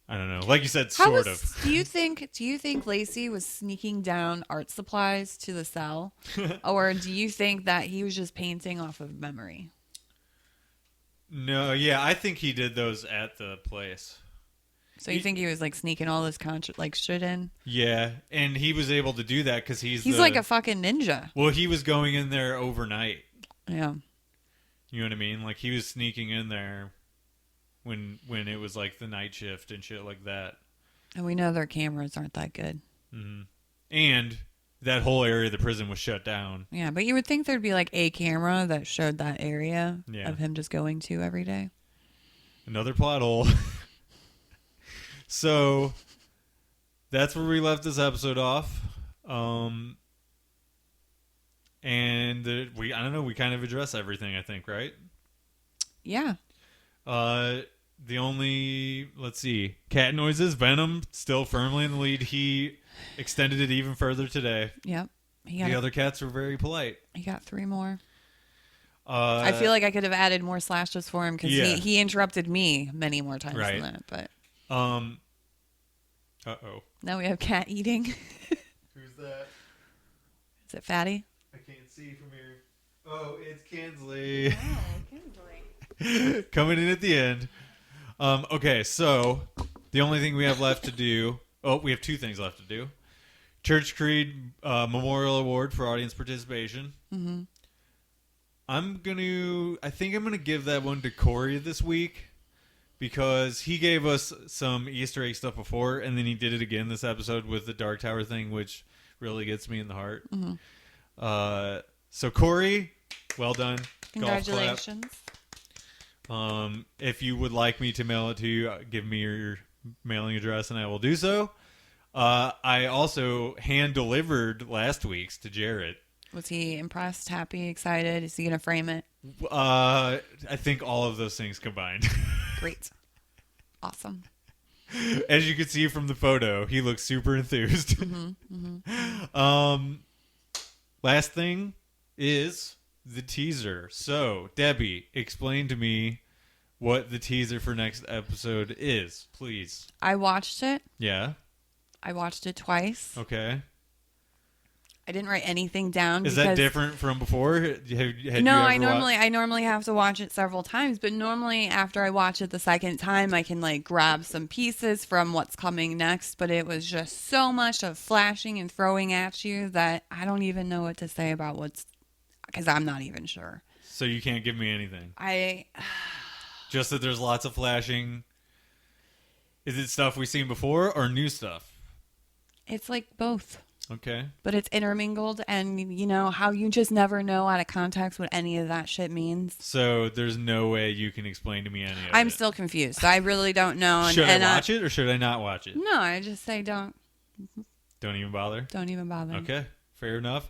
S1: I don't know. Like you said, sort of.
S2: Do you think Lacey was sneaking down art supplies to the cell? Or do you think that he was just painting off of memory?
S1: No, yeah, I think he did those at the place.
S2: So you think he was like sneaking all this shit in?
S1: Yeah, and he was able to do that because he's
S2: like a fucking ninja.
S1: Well, he was going in there overnight.
S2: Yeah.
S1: You know what I mean? Like he was sneaking in there when it was like the night shift and shit like that.
S2: And we know their cameras aren't that good.
S1: Mm-hmm. And that whole area of the prison was shut down.
S2: Yeah, but you would think there'd be like a camera that showed that area of him just going to every day.
S1: Another plot hole. So that's where we left this episode off. And I don't know, we kind of address everything, I think, right?
S2: Yeah.
S1: The only, let's see, cat noises, Venom still firmly in the lead. He extended it even further today.
S2: Yep.
S1: The other cats were very polite.
S2: He got 3 more. I feel like I could have added more slashes for him because he interrupted me many more times than that. But now we have cat eating.
S1: Who's that?
S2: Is it Fatty?
S1: I can't see from here. Oh, it's Kinsley.
S2: Oh, Kinsley.
S1: Coming in at the end. Okay, so the only thing we have left to do... Oh, we have 2 things left to do. Church Creed Memorial Award for audience participation.
S2: Mm-hmm.
S1: I think I'm going to give that one to Corey this week because he gave us some Easter egg stuff before, and then he did it again this episode with the Dark Tower thing, which really gets me in the heart.
S2: Mm-hmm.
S1: So Corey, well done.
S2: Congratulations.
S1: If you would like me to mail it to you, give me your mailing address and I will do so. I also hand delivered last week's to Jared.
S2: Was he impressed, happy, excited? Is he going to frame it?
S1: I think all of those things combined.
S2: Great. Awesome.
S1: As you can see from the photo, he looks super enthused.
S2: Mm-hmm. Mm-hmm.
S1: Last thing is the teaser. So, Debbie, explain to me what the teaser for next episode is, please.
S2: I watched it.
S1: Yeah.
S2: I watched it twice.
S1: Okay.
S2: I didn't write anything down.
S1: Is that different from before?
S2: I normally have to watch it several times, but normally after I watch it the second time, I can like grab some pieces from what's coming next. But it was just so much of flashing and throwing at you that I don't even know what to say about because I'm not even sure.
S1: So you can't give me anything. Just that there's lots of flashing. Is it stuff we've seen before or new stuff?
S2: It's like both.
S1: Okay.
S2: But it's intermingled, and you know how you just never know out of context what any of that shit means.
S1: So there's no way you can explain to me any of it.
S2: I'm still confused. I really don't know.
S1: Should I watch it or should I not watch it?
S2: No, I just say don't.
S1: Don't even bother?
S2: Don't even bother.
S1: Okay, fair enough.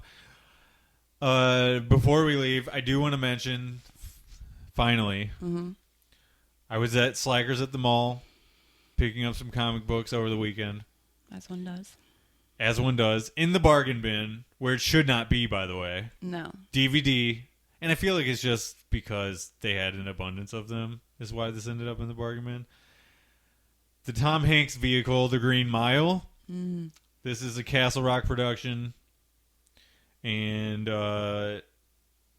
S1: Before we leave, I do want to mention, finally, I was at Slackers at the mall, picking up some comic books over the weekend.
S2: As one does.
S1: As one does. In the bargain bin, where it should not be, by the way.
S2: No.
S1: DVD. And I feel like it's just because they had an abundance of them is why this ended up in the bargain bin. The Tom Hanks vehicle, The Green Mile.
S2: Mm.
S1: This is a Castle Rock production. And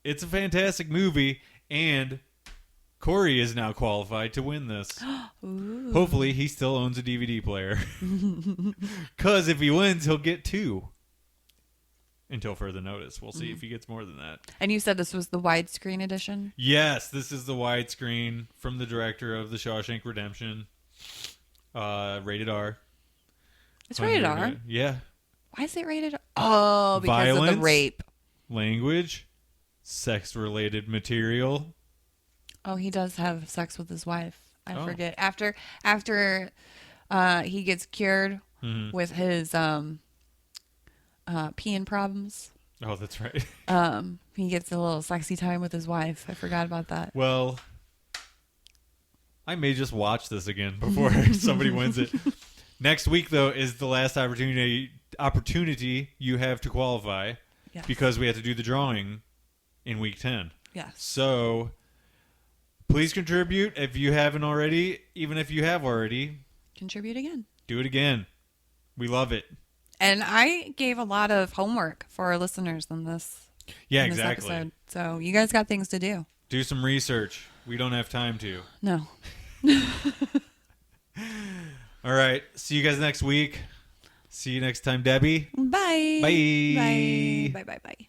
S1: it's a fantastic movie. And Corey is now qualified to win this. Hopefully, he still owns a DVD player. Because if he wins, he'll get 2. Until further notice. We'll see if he gets more than that.
S2: And you said this was the widescreen edition?
S1: Yes, this is the widescreen from the director of The Shawshank Redemption. Rated R.
S2: It's rated R?
S1: Yeah.
S2: Why is it rated R? Oh, because
S1: Violence,
S2: of the rape.
S1: Language, sex-related material.
S2: Oh, he does have sex with his wife. I forget. After he gets cured with his peeing problems.
S1: Oh, that's right.
S2: He gets a little sexy time with his wife. I forgot about that.
S1: Well, I may just watch this again before somebody wins it. Next week, though, is the last opportunity you have to qualify.
S2: Yes.
S1: Because we have to do the drawing in week 10.
S2: Yes.
S1: So please contribute if you haven't already. Even if you have already,
S2: contribute again.
S1: Do it again. We love it.
S2: And I gave a lot of homework for our listeners on this.
S1: Yeah,
S2: this
S1: exactly.
S2: Episode. So you guys got things to do.
S1: Do some research. We don't have time to.
S2: No.
S1: All right. See you guys next week. See you next time, Debbie.
S2: Bye.
S1: Bye.
S2: Bye. Bye. Bye. Bye.